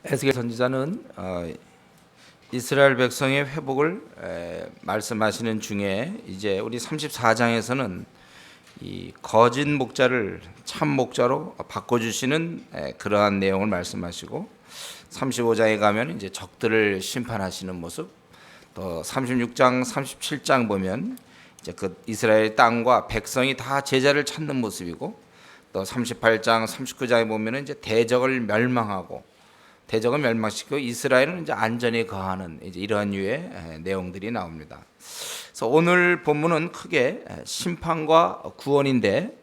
에스겔 선지자는 이스라엘 백성의 회복을 말씀하시는 중에 이제 우리 34장에서는 이 거짓 목자를 참 목자로 바꿔주시는 그러한 내용을 말씀하시고, 35장에 가면 이제 적들을 심판하시는 모습, 또 36장, 37장 보면 이제 그 이스라엘 땅과 백성이 다 제자를 찾는 모습이고, 또 38장, 39장에 보면은 이제 대적을 멸망시키고 이스라엘은 이제 안전히 거하는 이제 이러한 류의 내용들이 나옵니다. 그래서 오늘 본문은 크게 심판과 구원인데,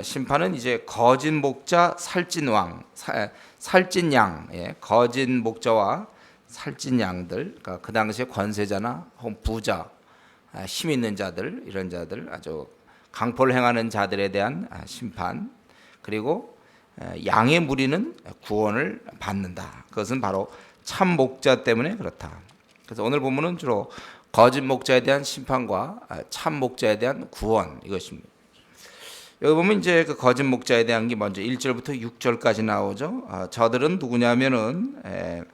심판은 이제 거짓 목자, 살찐 양, 거짓 목자와 살찐 양들, 그러니까 그 당시에 권세자나 혹은 부자, 힘 있는 자들, 이런 자들, 아주 강포를 행하는 자들에 대한 심판, 그리고 양의 무리는 구원을 받는다. 그것은 바로 참 목자 때문에 그렇다. 그래서 오늘 본문은 주로 거짓 목자에 대한 심판과 참 목자에 대한 구원, 이것입니다. 여기 보면 이제 그 거짓 목자에 대한 게 먼저 1절부터 6절까지 나오죠. 저들은 누구냐면은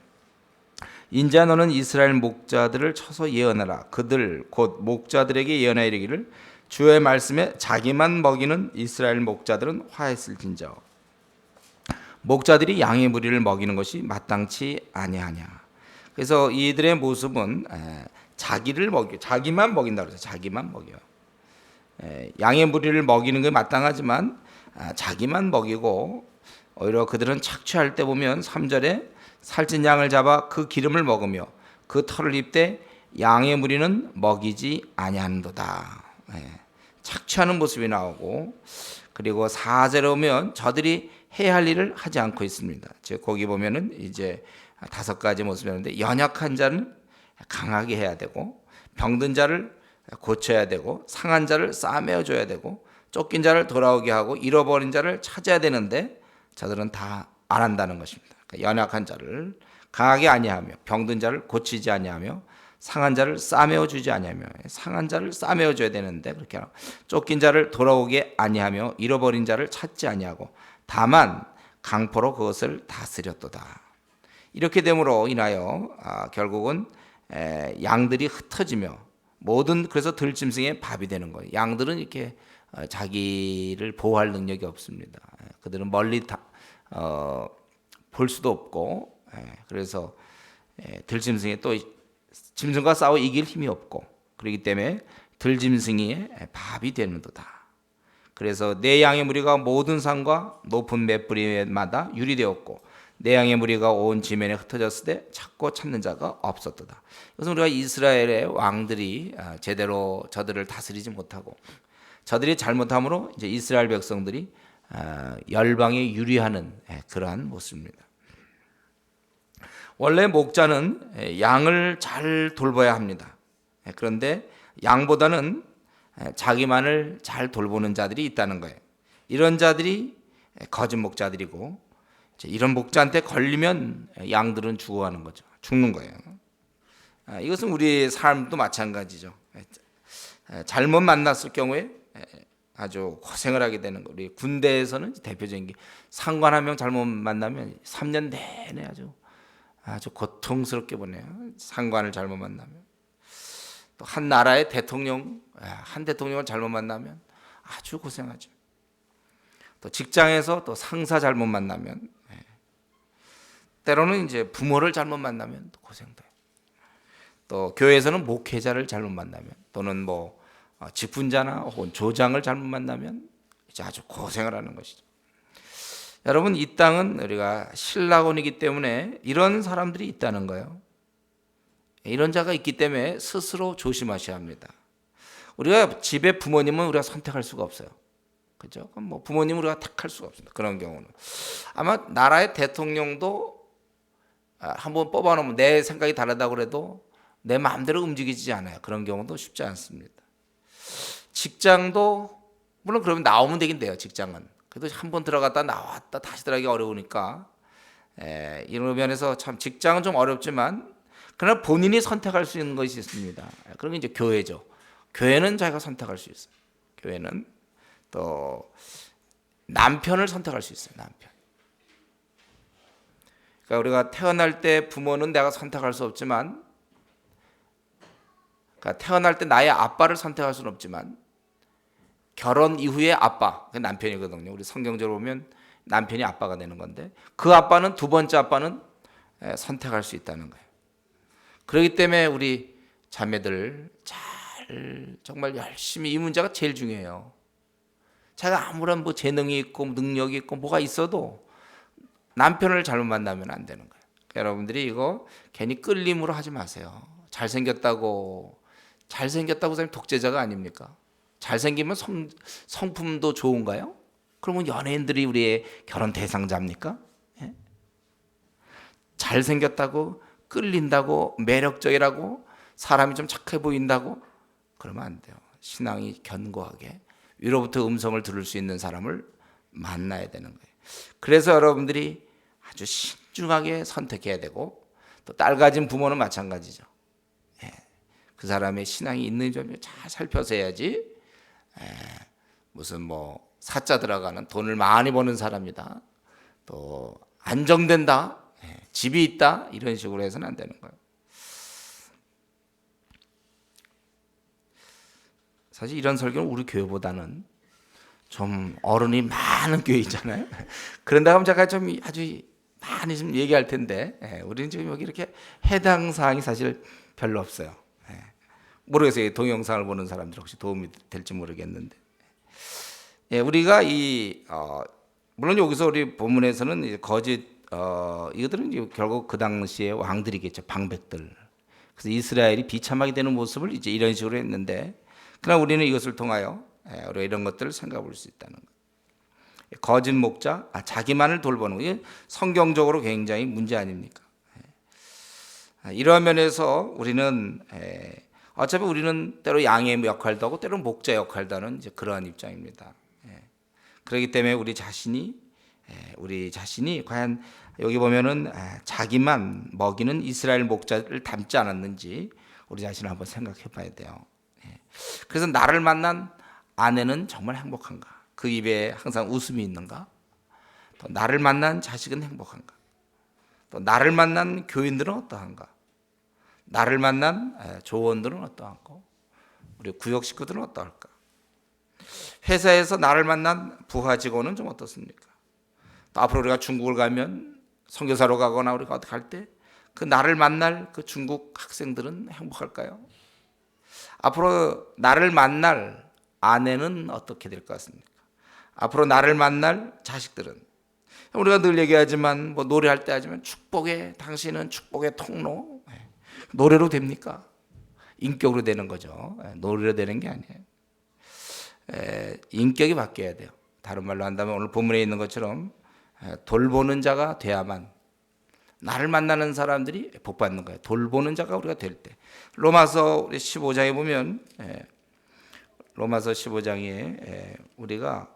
인자 너는 이스라엘 목자들을 쳐서 예언하라. 그들 곧 목자들에게 예언하여 이르기를 주의 말씀에 자기만 먹이는 이스라엘 목자들은 화했을진저 목자들이 양의 무리를 먹이는 것이 마땅치 아니하냐. 그래서 이들의 모습은 자기만 먹인다 그래서 자기만 먹여. 양의 무리를 먹이는 게 마땅하지만 자기만 먹이고, 오히려 그들은 착취할 때 보면 3절에 살찐 양을 잡아 그 기름을 먹으며 그 털을 입되 양의 무리는 먹이지 아니하는도다. 착취하는 모습이 나오고, 그리고 4절에 오면 저들이 해야 할 일을 하지 않고 있습니다. 즉 거기 보면은 이제 5가지 모습이 있는데, 연약한 자는 강하게 해야 되고, 병든 자를 고쳐야 되고, 상한 자를 싸매어 줘야 되고, 쫓긴 자를 돌아오게 하고, 잃어버린 자를 찾아야 되는데 저들은 다 안 한다는 것입니다. 그러니까 연약한 자를 강하게 아니하며, 병든 자를 고치지 아니하며, 상한 자를 싸매어 주지 아니하며, 상한 자를 싸매어 줘야 되는데 그렇게 하고, 쫓긴 자를 돌아오게 아니하며, 잃어버린 자를 찾지 아니하고, 다만 강포로 그것을 다스렸도다. 이렇게 됨으로 인하여 결국은 양들이 흩어지며 그래서 들짐승의 밥이 되는 거예요. 양들은 이렇게 자기를 보호할 능력이 없습니다. 그들은 멀리 볼 수도 없고, 그래서 들짐승이 또 짐승과 싸워 이길 힘이 없고, 그렇기 때문에 들짐승이 밥이 되는도다. 그래서 내 양의 무리가 모든 산과 높은 맷뿌리마다 유리되었고, 내 양의 무리가 온 지면에 흩어졌을 때 찾고 찾는 자가 없었도다. 그래서 우리가 이스라엘의 왕들이 제대로 저들을 다스리지 못하고, 저들이 잘못함으로 이제 이스라엘 백성들이 열방에 유리하는 그러한 모습입니다. 원래 목자는 양을 잘 돌봐야 합니다. 그런데 양보다는 자기만을 잘 돌보는 자들이 있다는 거예요. 이런 자들이 거짓 목자들이고, 이런 목자한테 걸리면 양들은 죽어가는 거죠. 죽는 거예요. 이것은 우리 삶도 마찬가지죠. 잘못 만났을 경우에 아주 고생을 하게 되는 거. 우리 군대에서는 대표적인 게, 상관 한 명 잘못 만나면 3년 내내 아주 고통스럽게 보내요. 상관을 잘못 만나면. 또 한 나라의 한 대통령을 잘못 만나면 아주 고생하죠. 또 직장에서 또 상사 잘못 만나면, 때로는 이제 부모를 잘못 만나면 또 고생돼요. 또 교회에서는 목회자를 잘못 만나면, 또는 직분자나 혹은 조장을 잘못 만나면 이제 아주 고생을 하는 것이죠. 여러분, 이 땅은 우리가 신라곤이기 때문에 이런 사람들이 있다는 거예요. 이런 자가 있기 때문에 스스로 조심하셔야 합니다. 우리가 집에 부모님은 우리가 선택할 수가 없어요. 그죠? 그럼 부모님을 우리가 택할 수가 없습니다. 그런 경우는. 아마 나라의 대통령도 한번 뽑아놓으면 내 생각이 다르다고 그래도 내 마음대로 움직이지 않아요. 그런 경우도 쉽지 않습니다. 직장도 물론 그러면 나오면 되긴 돼요. 직장은. 그래도 한번 들어갔다 나왔다 다시 들어가기 어려우니까, 이런 면에서 참 직장은 좀 어렵지만, 그러나 본인이 선택할 수 있는 것이 있습니다. 그런 게 이제 교회죠. 교회는 자기가 선택할 수 있어요. 교회는 또 남편을 선택할 수 있어요. 남편. 그러니까 우리가 태어날 때 부모는 내가 선택할 수 없지만, 그러니까 태어날 때 나의 아빠를 선택할 수는 없지만 결혼 이후에 아빠, 그 남편이거든요. 우리 성경적으로 보면 남편이 아빠가 되는 건데, 그 아빠는, 두 번째 아빠는 선택할 수 있다는 거예요. 그렇기 때문에 우리 자매들 잘 정말 열심히, 이 문제가 제일 중요해요. 자기가 아무런 뭐 재능이 있고 능력이 있고 뭐가 있어도 남편을 잘못 만나면 안 되는 거예요. 여러분들이 이거 괜히 끌림으로 하지 마세요. 잘생겼다고 사람이 독재자가 아닙니까? 잘생기면 성품도 좋은가요? 그러면 연예인들이 우리의 결혼 대상자입니까? 예? 잘생겼다고, 끌린다고, 매력적이라고, 사람이 좀 착해 보인다고 그러면 안 돼요. 신앙이 견고하게 위로부터 음성을 들을 수 있는 사람을 만나야 되는 거예요. 그래서 여러분들이 아주 신중하게 선택해야 되고, 또 딸 가진 부모는 마찬가지죠. 예. 그 사람의 신앙이 있는지 좀 잘 살펴서 해야지. 무슨 뭐 사자 들어가는, 돈을 많이 버는 사람이다, 또 안정된다, 집이 있다, 이런 식으로 해서는 안 되는 거예요. 사실 이런 설교는 우리 교회보다는 좀 어른이 많은 교회 있잖아요. 그런다 하면 제가 좀 아주 많이 좀 얘기할 텐데, 우리는 지금 여기 이렇게 해당 사항이 사실 별로 없어요. 모르겠어요. 동영상을 보는 사람들 혹시 도움이 될지 모르겠는데, 우리가 물론 여기서 우리 본문에서는 이제 거짓 이것들은 이제 결국 그 당시에 왕들이겠죠, 방백들. 그래서 이스라엘이 비참하게 되는 모습을 이제 이런 식으로 했는데, 그러나 우리는 이것을 통하여 우리가 이런 것들을 생각해 볼 수 있다는 거예요. 거짓 목자, 자기만을 돌보는 거, 성경적으로 굉장히 문제 아닙니까? 이러한 면에서 우리는 어차피 우리는 때로 양의 역할도 하고 때로 목자 역할도 하는 이제 그러한 입장입니다. 그렇기 때문에 우리 자신이 과연 여기 보면은 자기만 먹이는 이스라엘 목자를 닮지 않았는지 우리 자신을 한번 생각해 봐야 돼요. 그래서 나를 만난 아내는 정말 행복한가? 그 입에 항상 웃음이 있는가? 또 나를 만난 자식은 행복한가? 또 나를 만난 교인들은 어떠한가? 나를 만난 조원들은 어떠한고? 우리 구역 식구들은 어떠할까? 회사에서 나를 만난 부하 직원은 좀 어떻습니까? 또 앞으로 우리가 중국을 가면, 선교사로 가거나 우리가 어디 갈 때 그 나를 만날 그 중국 학생들은 행복할까요? 앞으로 나를 만날 아내는 어떻게 될 것 같습니까? 앞으로 나를 만날 자식들은, 우리가 늘 얘기하지만, 뭐 노래할 때 하지만, 당신은 축복의 통로, 노래로 됩니까? 인격으로 되는 거죠. 노래로 되는 게 아니에요. 인격이 바뀌어야 돼요. 다른 말로 한다면 오늘 본문에 있는 것처럼 돌보는 자가 돼야만, 나를 만나는 사람들이 복 받는 거예요. 돌보는 자가 우리가 될 때. 로마서 15장에 보면, 로마서 15장에 우리가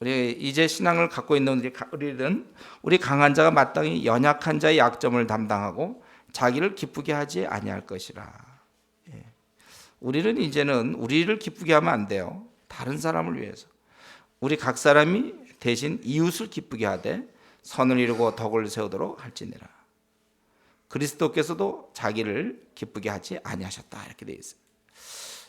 이제 신앙을 갖고 있는 우리는 우리 강한 자가 마땅히 연약한 자의 약점을 담당하고 자기를 기쁘게 하지 아니할 것이라. 우리는 이제는 우리를 기쁘게 하면 안 돼요. 다른 사람을 위해서 우리 각 사람이 대신 이웃을 기쁘게 하되 선을 이루고 덕을 세우도록 할지니라. 그리스도께서도 자기를 기쁘게 하지 아니하셨다, 이렇게 되어 있어요.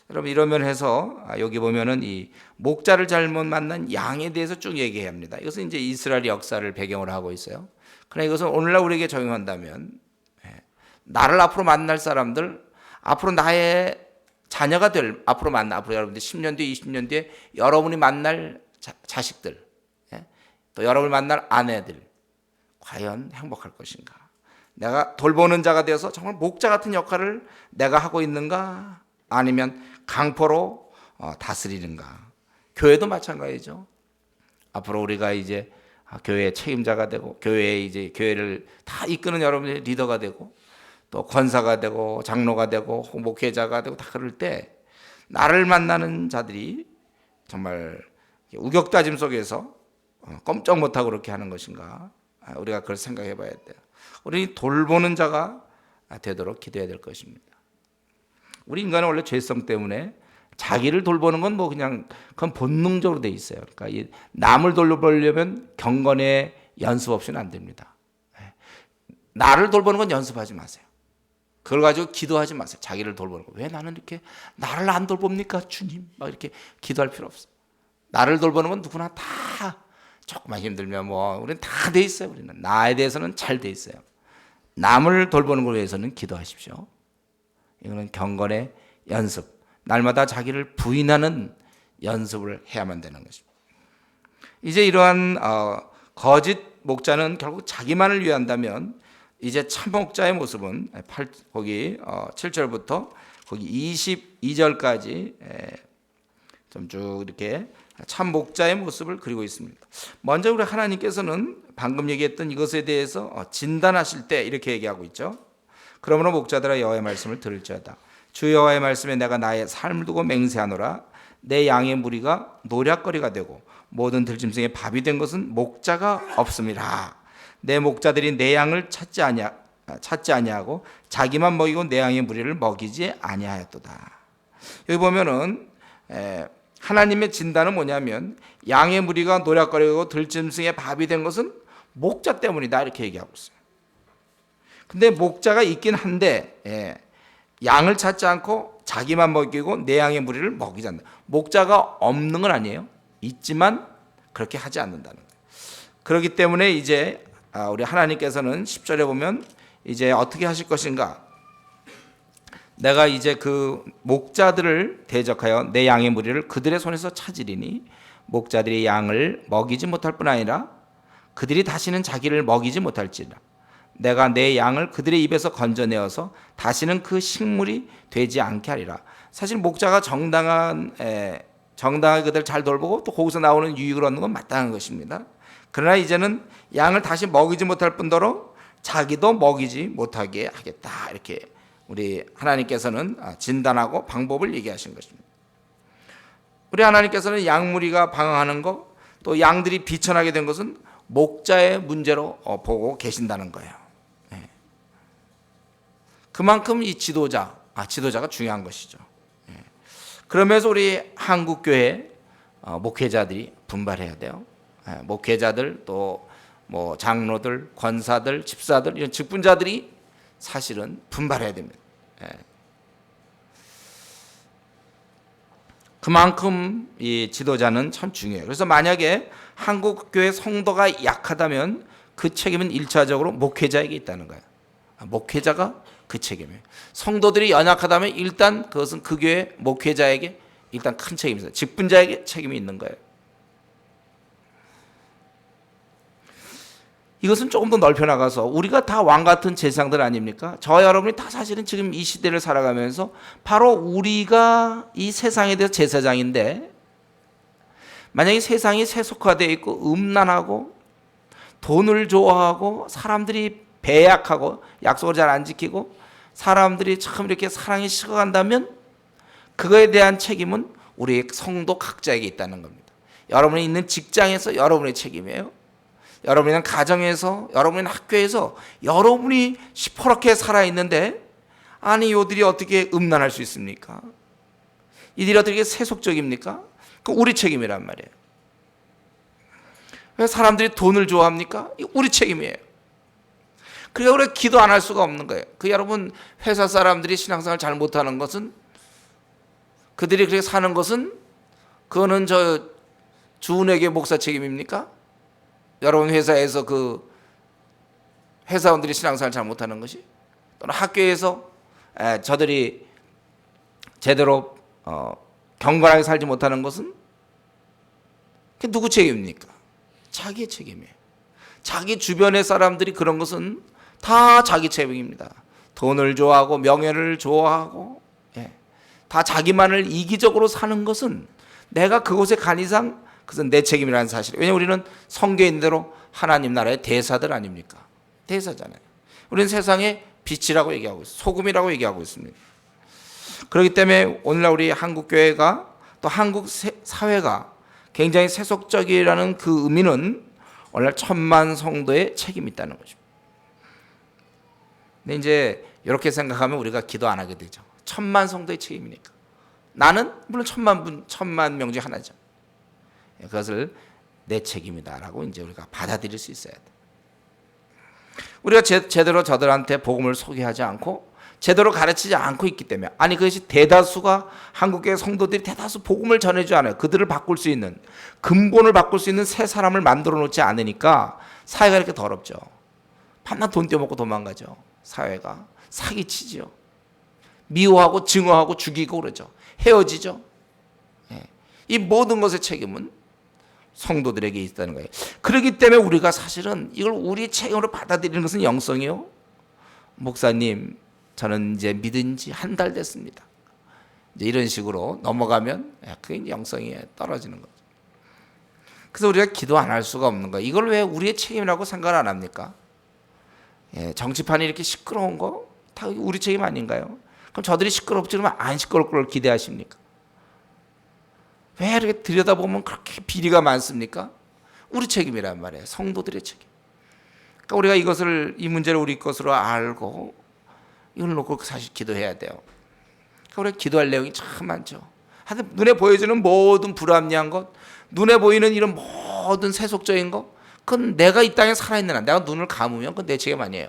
여러분, 이러면 해서 여기 보면은 이 목자를 잘못 만난 양에 대해서 쭉 얘기해야 합니다. 이것은 이제 이스라엘 역사를 배경으로 하고 있어요. 그러나 이것은 오늘날 우리에게 적용한다면, 나를 앞으로 만날 사람들, 앞으로 나의 자녀가 될, 앞으로 여러분들 10년 뒤에, 20년 뒤에 여러분이 만날 자식들, 또 여러분을 만날 아내들, 과연 행복할 것인가? 내가 돌보는 자가 되어서 정말 목자 같은 역할을 내가 하고 있는가? 아니면 강포로 다스리는가? 교회도 마찬가지죠. 앞으로 우리가 이제 교회의 책임자가 되고, 교회를 다 이끄는 여러분의 리더가 되고, 또 권사가 되고, 장로가 되고, 목회자가 되고, 다 그럴 때 나를 만나는 자들이 정말 우격다짐 속에서 꼼짝 못하고 그렇게 하는 것인가? 우리가 그걸 생각해 봐야 돼요. 우리 돌보는 자가 되도록 기도해야 될 것입니다. 우리 인간은 원래 죄성 때문에 자기를 돌보는 건 뭐 그냥 그건 본능적으로 돼 있어요. 그러니까 남을 돌보려면 경건의 연습 없이는 안 됩니다. 나를 돌보는 건 연습하지 마세요. 그걸 가지고 기도하지 마세요. 자기를 돌보는 거. 왜 나는 이렇게 나를 안 돌봅니까 주님? 막 이렇게 기도할 필요 없어요. 나를 돌보는 건 누구나 다 조금만 힘들면 뭐 우리는 다 돼 있어요. 우리는 나에 대해서는 잘 돼 있어요. 남을 돌보는 걸 위해서는 기도하십시오. 이거는 경건의 연습. 날마다 자기를 부인하는 연습을 해야만 되는 것입니다. 이제 이러한 거짓 목자는 결국 자기만을 위한다면 이제 참 목자의 모습은 거기 7절부터 거기 22절까지 좀 쭉 이렇게 참 목자의 모습을 그리고 있습니다. 먼저 우리 하나님께서는 방금 얘기했던 이것에 대해서 진단하실 때 이렇게 얘기하고 있죠. 그러므로 목자들아 여호와의 말씀을 들을지어다. 주 여호와의 말씀에 내가 나의 삶을 두고 맹세하노라. 내 양의 무리가 노략거리가 되고 모든 들짐승의 밥이 된 것은 목자가 없음이라. 내 목자들이 내 양을 찾지 아니하고 자기만 먹이고 내 양의 무리를 먹이지 아니하였도다. 여기 보면은 하나님의 진단은 뭐냐면 양의 무리가 노략거리고 들짐승의 밥이 된 것은 목자 때문이다 이렇게 얘기하고 있어요. 근데 목자가 있긴 한데 양을 찾지 않고 자기만 먹이고 내 양의 무리를 먹이지 않는다. 목자가 없는 건 아니에요. 있지만 그렇게 하지 않는다는 거예요. 그렇기 때문에 이제 우리 하나님께서는 10절에 보면 이제 어떻게 하실 것인가? 내가 이제 그 목자들을 대적하여 내 양의 무리를 그들의 손에서 찾으리니 목자들이 양을 먹이지 못할 뿐 아니라 그들이 다시는 자기를 먹이지 못할지라. 내가 내 양을 그들의 입에서 건져내어서 다시는 그 식물이 되지 않게 하리라. 사실 목자가 정당하게 그들을 잘 돌보고 또 거기서 나오는 유익을 얻는 건 마땅한 것입니다. 그러나 이제는 양을 다시 먹이지 못할 뿐더러 자기도 먹이지 못하게 하겠다. 이렇게 우리 하나님께서는 진단하고 방법을 얘기하신 것입니다. 우리 하나님께서는 양무리가 방황하는 것, 또 양들이 비천하게 된 것은 목자의 문제로 보고 계신다는 거예요. 그만큼 이 지도자가 중요한 것이죠. 그러면서 우리 한국교회 목회자들이 분발해야 돼요. 목회자들 또 뭐 장로들, 권사들, 집사들 이런 직분자들이 사실은 분발해야 됩니다. 그만큼 이 지도자는 참 중요해요. 그래서 만약에 한국교회 성도가 약하다면 그 책임은 1차적으로 목회자에게 있다는 거예요. 목회자가 그 책임이에요. 성도들이 연약하다면 일단 그것은 그 교회 목회자에게 일단 큰 책임이 있어요. 직분자에게 책임이 있는 거예요. 이것은 조금 더 넓혀 나가서 우리가 다 왕 같은 제사장들 아닙니까? 저와 여러분이 다 사실은 지금 이 시대를 살아가면서 바로 우리가 이 세상에 대해서 제사장인데, 만약에 세상이 세속화되어 있고 음란하고 돈을 좋아하고 사람들이 배약하고 약속을 잘 안 지키고 사람들이 참 이렇게 사랑이 식어간다면 그거에 대한 책임은 우리 성도 각자에게 있다는 겁니다. 여러분이 있는 직장에서 여러분의 책임이에요. 여러분이 있는 가정에서, 여러분이 있는 학교에서 여러분이 시퍼렇게 살아있는데 아니 이들이 어떻게 음란할 수 있습니까? 이들이 어떻게 세속적입니까? 그 우리 책임이란 말이에요. 왜 사람들이 돈을 좋아합니까? 우리 책임이에요. 그러니까 우리가 기도 안 할 수가 없는 거예요. 여러분 회사 사람들이 신앙생활 잘 못하는 것은, 그들이 그렇게 사는 것은 그거는 저 주은에게 목사 책임입니까? 여러분 회사에서 그 회사원들이 신앙생활 잘 못하는 것이, 또는 학교에서 저들이 제대로 경건하게 살지 못하는 것은 그게 누구 책임입니까? 자기의 책임이에요. 자기 주변의 사람들이 그런 것은 다 자기 책임입니다. 돈을 좋아하고 명예를 좋아하고 다 자기만을 이기적으로 사는 것은 내가 그곳에 간 이상 그것은 내 책임이라는 사실. 왜냐하면 우리는 성경에 있는 대로 하나님 나라의 대사들 아닙니까? 대사잖아요. 우리는 세상의 빛이라고 얘기하고 있어요. 소금이라고 얘기하고 있습니다. 그렇기 때문에 오늘날 우리 한국교회가 또 한국 사회가 굉장히 세속적이라는 그 의미는 오늘날 1000만 성도의 책임이 있다는 거죠. 근데 이제 이렇게 생각하면 우리가 기도 안 하게 되죠. 1000만 성도의 책임이니까. 나는 물론 1000만 명 중 하나죠. 그것을 내 책임이다라고 이제 우리가 받아들일 수 있어야 돼. 우리가 제대로 저들한테 복음을 소개하지 않고 제대로 가르치지 않고 있기 때문에, 아니 그것이 대다수가 한국의 성도들이 대다수 복음을 전해주지 않아요. 그들을 바꿀 수 있는, 근본을 바꿀 수 있는 새 사람을 만들어 놓지 않으니까 사회가 이렇게 더럽죠. 밤낮 돈 떼먹고 도망가죠. 사회가 사기치죠. 미워하고 증오하고 죽이고 그러죠. 헤어지죠. 이 모든 것의 책임은 성도들에게 있다는 거예요. 그렇기 때문에 우리가 사실은 이걸 우리 책임으로 받아들이는 것은 영성이요. 목사님, 저는 이제 믿은 지 한 달 됐습니다. 이제 이런 식으로 넘어가면 그게 영성이 떨어지는 거죠. 그래서 우리가 기도 안 할 수가 없는 거예요. 이걸 왜 우리의 책임이라고 생각을 안 합니까? 정치판이 이렇게 시끄러운 거 다 우리 책임 아닌가요? 그럼 저들이 시끄럽지 그러면 안 시끄러울 걸 기대하십니까? 왜 이렇게 들여다보면 그렇게 비리가 많습니까? 우리 책임이란 말이에요. 성도들의 책임. 그러니까 우리가 이 문제를 우리 것으로 알고 이걸 놓고 사실 기도해야 돼요. 그러니까 우리가 기도할 내용이 참 많죠. 하여튼 눈에 보여지는 모든 불합리한 것, 눈에 보이는 이런 모든 세속적인 것, 그건 내가 이 땅에 살아있는 한, 내가 눈을 감으면 그건 내 책임 아니에요.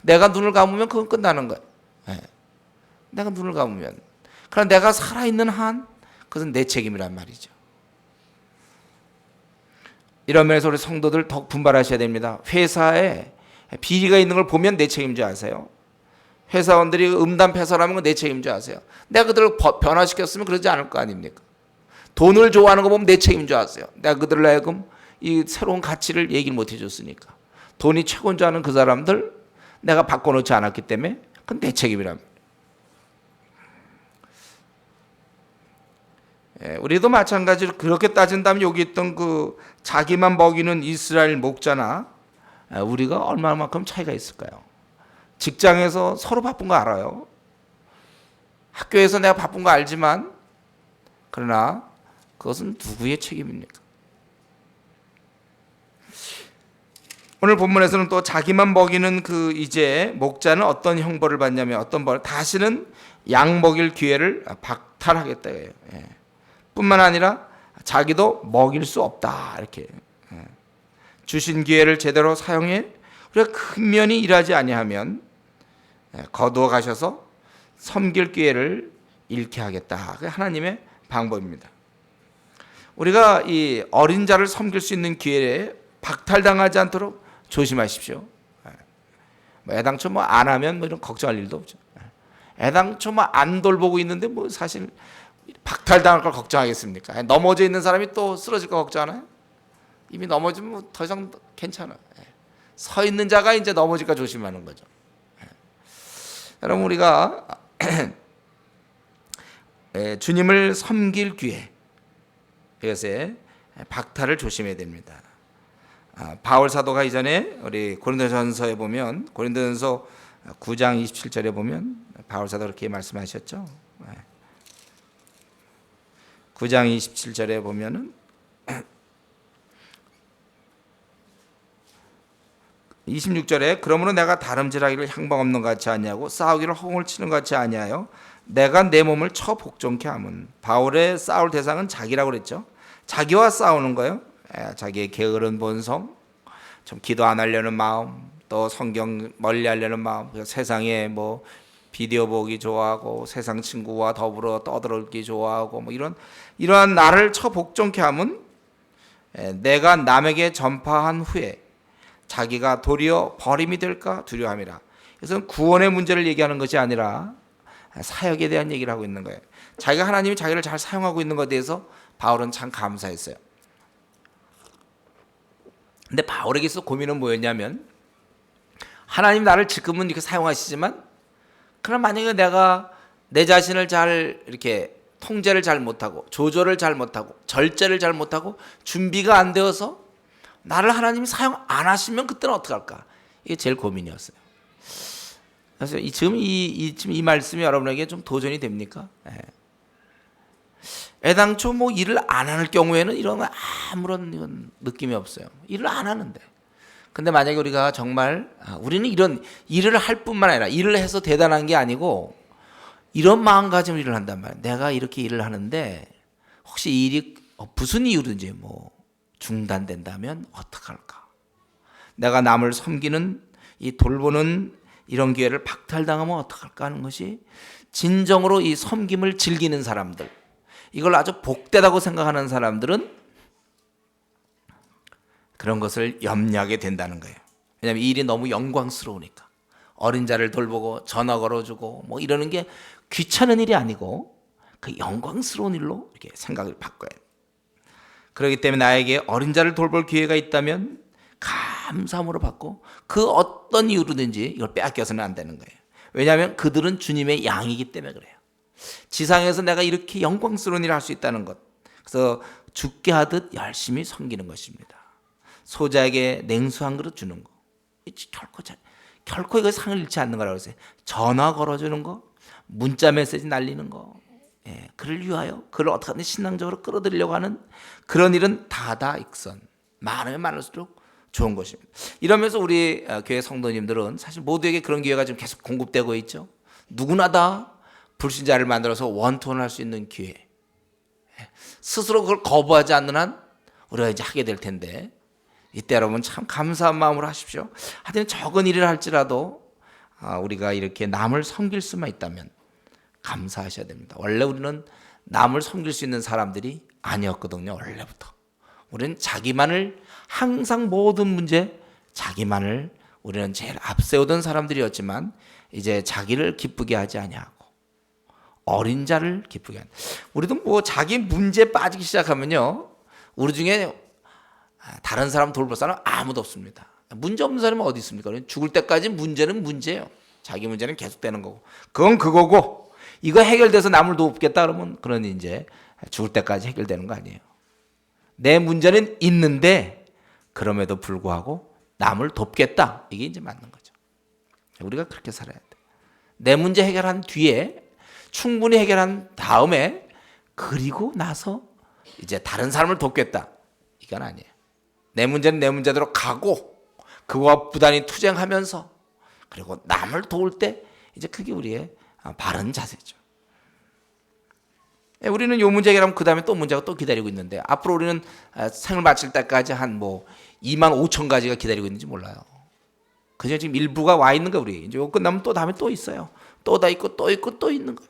내가 눈을 감으면 그건 끝나는 거예요. 내가 눈을 감으면. 그러나 내가 살아있는 한, 그것은 내 책임이란 말이죠. 이런 면에서 우리 성도들 더 분발하셔야 됩니다. 회사에 비리가 있는 걸 보면 내 책임인 줄 아세요? 회사원들이 음담패설하는 건 내 책임인 줄 아세요? 내가 그들을 변화시켰으면 그러지 않을 거 아닙니까? 돈을 좋아하는 거 보면 내 책임인 줄 아세요? 내가 그들을 하여금 이 새로운 가치를 얘기를 못 해줬으니까. 돈이 최고인 줄 아는 그 사람들 내가 바꿔놓지 않았기 때문에 그건 내 책임이랍니다. 우리도 마찬가지로 그렇게 따진다면 여기 있던 그 자기만 먹이는 이스라엘 목자나 우리가 얼마만큼 차이가 있을까요? 직장에서 서로 바쁜 거 알아요. 학교에서 내가 바쁜 거 알지만, 그러나 그것은 누구의 책임입니까? 오늘 본문에서는 또 자기만 먹이는 그 이제 목자는 어떤 형벌을 받냐면, 어떤 벌, 다시는 양 먹일 기회를 박탈하겠다 해요. 뿐만 아니라 자기도 먹일 수 없다 이렇게. 주신 기회를 제대로 사용해 우리가 근면히 일하지 아니하면 거두어 가셔서 섬길 기회를 잃게 하겠다. 그게 하나님의 방법입니다. 우리가 이 어린 자를 섬길 수 있는 기회에 박탈당하지 않도록 조심하십시오. 애당초 안 하면 이런 걱정할 일도 없죠. 애당초 안 돌보고 있는데 사실 박탈당할 걸 걱정하겠습니까? 넘어져 있는 사람이 또 쓰러질 거 걱정하나요? 이미 넘어지면 더 이상 괜찮아. 서 있는 자가 이제 넘어질까 조심하는 거죠. 여러분, 우리가 주님을 섬길 기회, 이것에 박탈을 조심해야 됩니다. 바울 사도가 이전에 우리 고린도전서에 보면, 고린도전서 9장 27절에 보면 바울 사도가 그렇게 말씀하셨죠. 9장 27절에 보면은 26절에 그러므로 내가 다름질하기를 향방 없는 것 같이 아니하고 싸우기를 허공을 치는 것 같이 아니하여 내가 내 몸을 쳐 복종케 하면. 바울의 싸울 대상은 자기라고 그랬죠. 자기와 싸우는 거예요. 자기의 게으른 본성, 좀 기도 안 하려는 마음, 또 성경 멀리 하려는 마음, 세상에 비디오 보기 좋아하고 세상 친구와 더불어 떠들기 좋아하고 이러한 나를 쳐 복종케 하면 내가 남에게 전파한 후에 자기가 도리어 버림이 될까 두려워함이라. 그래서 구원의 문제를 얘기하는 것이 아니라 사역에 대한 얘기를 하고 있는 거예요. 자기가 하나님이 자기를 잘 사용하고 있는 것에 대해서 바울은 참 감사했어요. 근데 바울에게 있어 고민은 뭐였냐면, 하나님 나를 지금은 이렇게 사용하시지만, 그럼 만약에 내가 내 자신을 잘 이렇게 통제를 잘 못하고 조절을 잘 못하고 절제를 잘 못하고 준비가 안 되어서 나를 하나님이 사용 안 하시면 그때는 어떡할까? 이게 제일 고민이었어요. 그래서 지금 이 말씀이 여러분에게 좀 도전이 됩니까? 애당초 일을 안 하는 경우에는 이런 아무런 이건 느낌이 없어요. 일을 안 하는데. 근데 만약에 우리가 정말 우리는 이런 일을 할 뿐만 아니라 일을 해서 대단한 게 아니고 이런 마음가짐으로 일을 한단 말이에요. 내가 이렇게 일을 하는데 혹시 이 일이 무슨 이유든지 중단된다면 어떡할까? 내가 남을 섬기는 이 돌보는 이런 기회를 박탈당하면 어떡할까 하는 것이 진정으로 이 섬김을 즐기는 사람들, 이걸 아주 복되다고 생각하는 사람들은 그런 것을 염려하게 된다는 거예요. 왜냐하면 이 일이 너무 영광스러우니까. 어린 자를 돌보고 전화 걸어주고 뭐 이러는 게 귀찮은 일이 아니고 그 영광스러운 일로 이렇게 생각을 바꿔야 돼요. 그렇기 때문에 나에게 어린 자를 돌볼 기회가 있다면 감사함으로 받고 그 어떤 이유로든지 이걸 빼앗겨서는 안 되는 거예요. 왜냐하면 그들은 주님의 양이기 때문에 그래요. 지상에서 내가 이렇게 영광스러운 일을 할 수 있다는 것, 그래서 죽게 하듯 열심히 섬기는 것입니다. 소자에게 냉수 한 그릇 주는 거, 결코 이거 상을 잃지 않는 거라고 했어요. 전화 걸어주는 거, 문자 메시지 날리는 거, 그를 위하여 그를 어떻게든 신앙적으로 끌어들이려고 하는 그런 일은 다다익선, 많으면 많을수록 좋은 것입니다. 이러면서 우리 교회 성도님들은 사실 모두에게 그런 기회가 지금 계속 공급되고 있죠. 누구나 다 불신자를 만들어서 원투원 할 수 있는 기회, 스스로 그걸 거부하지 않는 한 우리가 이제 하게 될 텐데, 이때 여러분 참 감사한 마음으로 하십시오. 하여튼 적은 일을 할지라도 우리가 이렇게 남을 섬길 수만 있다면 감사하셔야 됩니다. 원래 우리는 남을 섬길 수 있는 사람들이 아니었거든요. 원래부터 우리는 자기만을, 항상 모든 문제 자기만을 우리는 제일 앞세우던 사람들이었지만 이제 자기를 기쁘게 하지 아니하고 어린 자를 기쁘게 하는, 우리도 뭐 자기 문제에 빠지기 시작하면요, 우리 중에 다른 사람 돌볼 사람 아무도 없습니다. 문제 없는 사람은 어디 있습니까? 죽을 때까지 문제는 문제예요. 자기 문제는 계속되는 거고, 그건 그거고, 이거 해결돼서 남을 돕겠다 그러면 그런 이제 죽을 때까지 해결되는 거 아니에요. 내 문제는 있는데 그럼에도 불구하고 남을 돕겠다, 이게 이제 맞는 거죠. 우리가 그렇게 살아야 돼. 내 문제 해결한 뒤에, 충분히 해결한 다음에, 그리고 나서 이제 다른 사람을 돕겠다, 이건 아니에요. 내 문제는 내 문제대로 가고 그거와 부단히 투쟁하면서, 그리고 남을 도울 때 이제 그게 우리의 바른 자세죠. 우리는 요 문제 해결하면 그 다음에 또 문제가 또 기다리고 있는데, 앞으로 우리는 생을 마칠 때까지 한 2만 5천 가지가 기다리고 있는지 몰라요. 그저 지금 일부가 와 있는 거, 우리 이제 요 끝나면 또 다음에 또 있어요. 또 다 있고 또 있고 또 있는 거예요.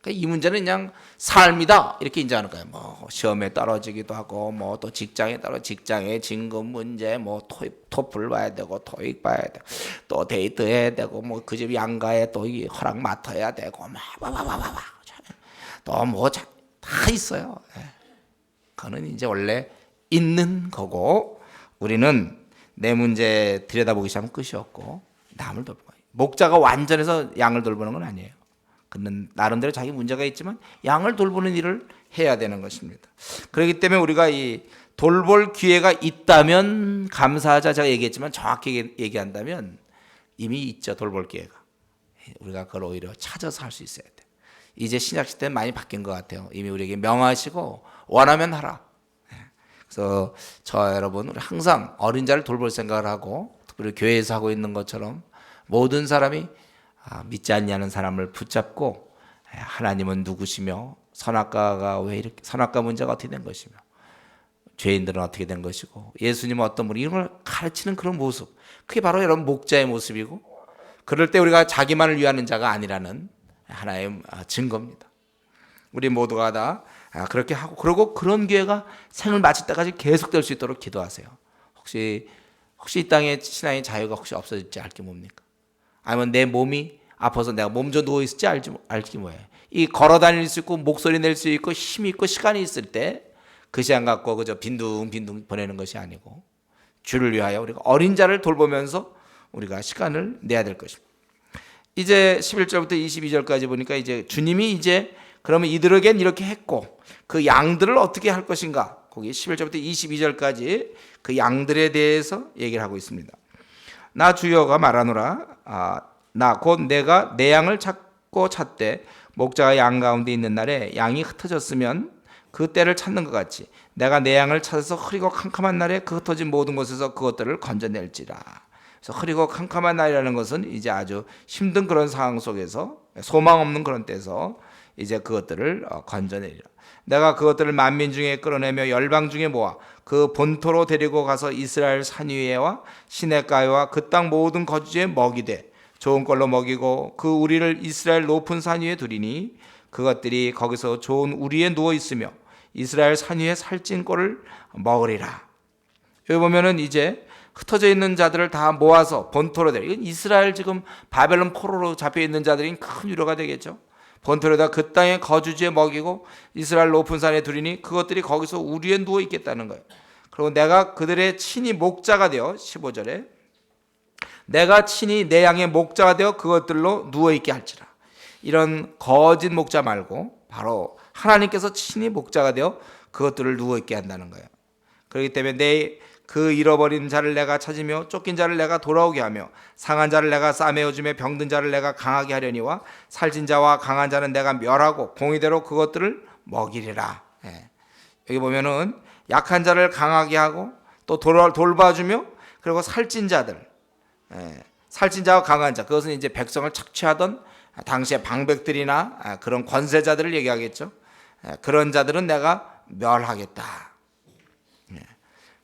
이 문제는 그냥 삶이다 이렇게 인정하는 거예요. 뭐 시험에 떨어지기도 하고, 뭐 또 직장에 직장의 진급 문제, 뭐 토플 봐야 되고, 토익 봐야 되고, 또 데이트해야 되고, 뭐 그 집 양가에 또 허락 맡아야 되고, 또 뭐 다 있어요. 그거는 이제 원래 있는 거고, 우리는 내 문제 들여다보기 시작하면 끝이 없고 남을 돌보는 거예요. 목자가 완전해서 양을 돌보는 건 아니에요. 그는 나름대로 자기 문제가 있지만 양을 돌보는 일을 해야 되는 것입니다. 그렇기 때문에 우리가 이 돌볼 기회가 있다면 감사하자, 제가 얘기했지만 정확히 얘기한다면 이미 있죠. 돌볼 기회가. 우리가 그걸 오히려 찾아서 할 수 있어야 돼. 이제 신약 시대는 많이 바뀐 것 같아요. 이미 우리에게 명하시고 원하면 하라. 그래서 여러분, 우리 항상 어린 자를 돌볼 생각을 하고, 특별히 교회에서 하고 있는 것처럼 모든 사람이 믿지 않냐는 사람을 붙잡고, 하나님은 누구시며, 선악과가 왜 이렇게, 선악과 문제가 어떻게 된 것이며, 죄인들은 어떻게 된 것이고, 예수님은 어떤 분이, 이런 걸 가르치는 그런 모습, 그게 바로 여러분 목자의 모습이고, 그럴 때 우리가 자기만을 위하는 자가 아니라는 하나의 증거입니다. 우리 모두가 다 그렇게 하고, 그리고 그런 기회가 생을 마칠 때까지 계속될 수 있도록 기도하세요. 혹시 이 땅에 신앙의 자유가 혹시 없어질지 알게 뭡니까? 아니면 내 몸이 아파서 내가 몸져 누워 있을지 알기 뭐예요? 이 걸어 다닐 수 있고 목소리 낼 수 있고 힘이 있고 시간이 있을 때 그 시간 갖고 그저 빈둥빈둥 보내는 것이 아니고, 주를 위하여 우리가 어린 자를 돌보면서 우리가 시간을 내야 될 것입니다. 이제 11절부터 22절까지 보니까 이제 주님이 이제 그러면 이들에겐 이렇게 했고 그 양들을 어떻게 할 것인가, 거기 11절부터 22절까지 그 양들에 대해서 얘기를 하고 있습니다. 나 주여가 말하노라, 나 곧 내가 내 양을 찾고 찾되 목자가 양 가운데 있는 날에 양이 흩어졌으면 그 때를 찾는 것 같이 내가 내 양을 찾아서 흐리고 캄캄한 날에 그 흩어진 모든 곳에서 그것들을 건져낼지라. 그래서 흐리고 캄캄한 날이라는 것은 이제 아주 힘든 그런 상황 속에서, 소망 없는 그런 때에서 이제 그것들을 건져내리라. 내가 그것들을 만민 중에 끌어내며 열방 중에 모아 그 본토로 데리고 가서 이스라엘 산 위에와 시냇가에와 그 땅 모든 거주지에 먹이되 좋은 걸로 먹이고 그 우리를 이스라엘 높은 산 위에 두리니 그것들이 거기서 좋은 우리에 누워 있으며 이스라엘 산 위에 살찐 꼴을 먹으리라. 여기 보면은 이제 흩어져 있는 자들을 다 모아서 본토로 데리고, 이건 이스라엘 지금 바벨론 포로로 잡혀 있는 자들이 큰 위로가 되겠죠. 본토로다 그 땅의 거주지에 먹이고 이스라엘 높은 산에 두리니 그것들이 거기서 우리에 누워 있겠다는 거예요. 그리고 내가 그들의 친히 목자가 되어 15절에 내가 친히 내 양의 목자가 되어 그것들로 누워 있게 할지라. 이런 거짓 목자 말고 바로 하나님께서 친히 목자가 되어 그것들을 누워 있게 한다는 거예요. 그렇기 때문에 내 그 잃어버린 자를 내가 찾으며 쫓긴 자를 내가 돌아오게 하며 상한 자를 내가 싸매어 주며 병든 자를 내가 강하게 하려니와 살찐 자와 강한 자는 내가 멸하고 공의대로 그것들을 먹이리라. 여기 보면은 약한 자를 강하게 하고 또 돌봐주며 그리고 살찐 자들, 살찐 자와 강한 자, 그것은 이제 백성을 착취하던 당시의 방백들이나 그런 권세자들을 얘기하겠죠. 그런 자들은 내가 멸하겠다.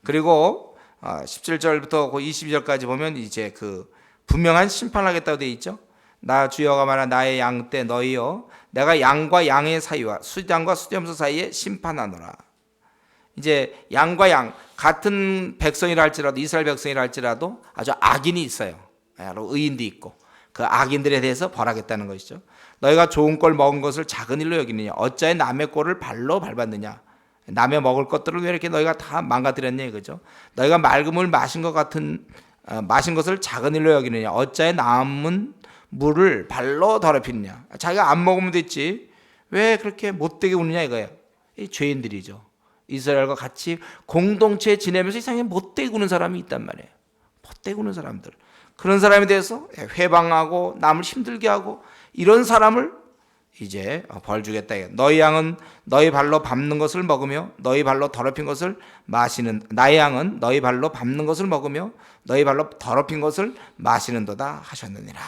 그리고 17절부터 22절까지 보면 이제 그 분명한 심판하겠다고 되어 있죠. 나 주여가 말한 나의 양 때 너희여 내가 양과 양의 사이와 수장과 수렴소 사이에 심판하노라. 이제 양과 양 같은 백성이라 할지라도 이스라엘 백성이라 할지라도 아주 악인이 있어요. 의인도 있고 그 악인들에 대해서 벌하겠다는 것이죠. 너희가 좋은 꼴 먹은 것을 작은 일로 여기느냐 어찌하여 남의 꼴을 발로 밟았느냐. 남의 먹을 것들을 왜 이렇게 너희가 다 망가뜨렸냐 이거죠. 너희가 맑은 물 마신 것 같은 마신 것을 작은 일로 여기느냐 어찌하여 남은 물을 발로 더럽히느냐. 자기가 안 먹으면 됐지 왜 그렇게 못되게 우느냐 이거예요. 이 죄인들이죠. 이스라엘과 같이 공동체에 지내면서 이상하게 못되게 구는 사람이 있단 말이에요. 못되게 구는 사람들, 그런 사람에 대해서 회방하고 남을 힘들게 하고 이런 사람을 이제 벌 주겠다. 너희 양은 너희 발로 밟는 것을 먹으며 너희 발로 더럽힌 것을 마시는, 나의 양은 너희 발로 밟는 것을 먹으며 너희 발로 더럽힌 것을 마시는도다 하셨느니라.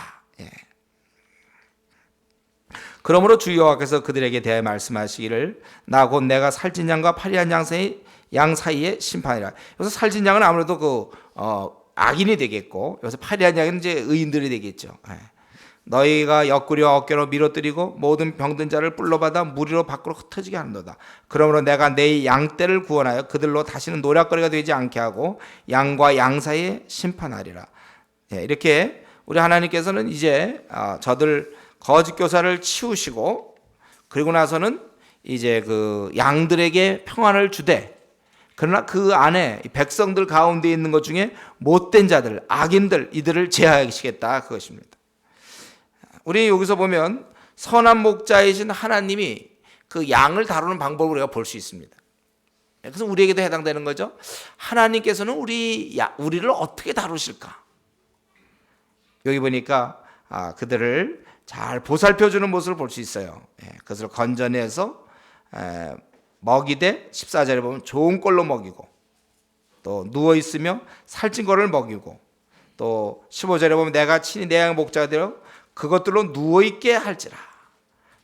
그러므로 주 여호와께서 그들에게 대하여 말씀하시기를 나 곧 내가 살찐 양과 파리한 양 사이에 심판이라. 여기서 살찐 양은 아무래도 그 악인이 되겠고 여기서 파리한 양은 이제 의인들이 되겠죠. 너희가 옆구리와 어깨로 밀어뜨리고 모든 병든 자를 뿔로받아 무리로 밖으로 흩어지게 하는도다. 그러므로 내가 내 양떼를 구원하여 그들로 다시는 노략거리가 되지 않게 하고 양과 양 사이에 심판하리라. 이렇게 우리 하나님께서는 이제 저들 거짓 교사를 치우시고 그리고 나서는 이제 그 양들에게 평안을 주되, 그러나 그 안에 백성들 가운데 있는 것 중에 못된 자들, 악인들, 이들을 제하시겠다 그것입니다. 우리 여기서 보면 선한 목자이신 하나님이 그 양을 다루는 방법을 우리가 볼 수 있습니다. 그래서 우리에게도 해당되는 거죠. 하나님께서는 우리를 어떻게 다루실까? 여기 보니까 그들을 잘 보살펴주는 모습을 볼 수 있어요. 그것을 건져내서 먹이되 14절에 보면 좋은 꼴로 먹이고 또 누워있으며 살찐 거를 먹이고 또 15절에 보면 내가 친히 내 양의 목자가 되어 그것들로 누워있게 할지라.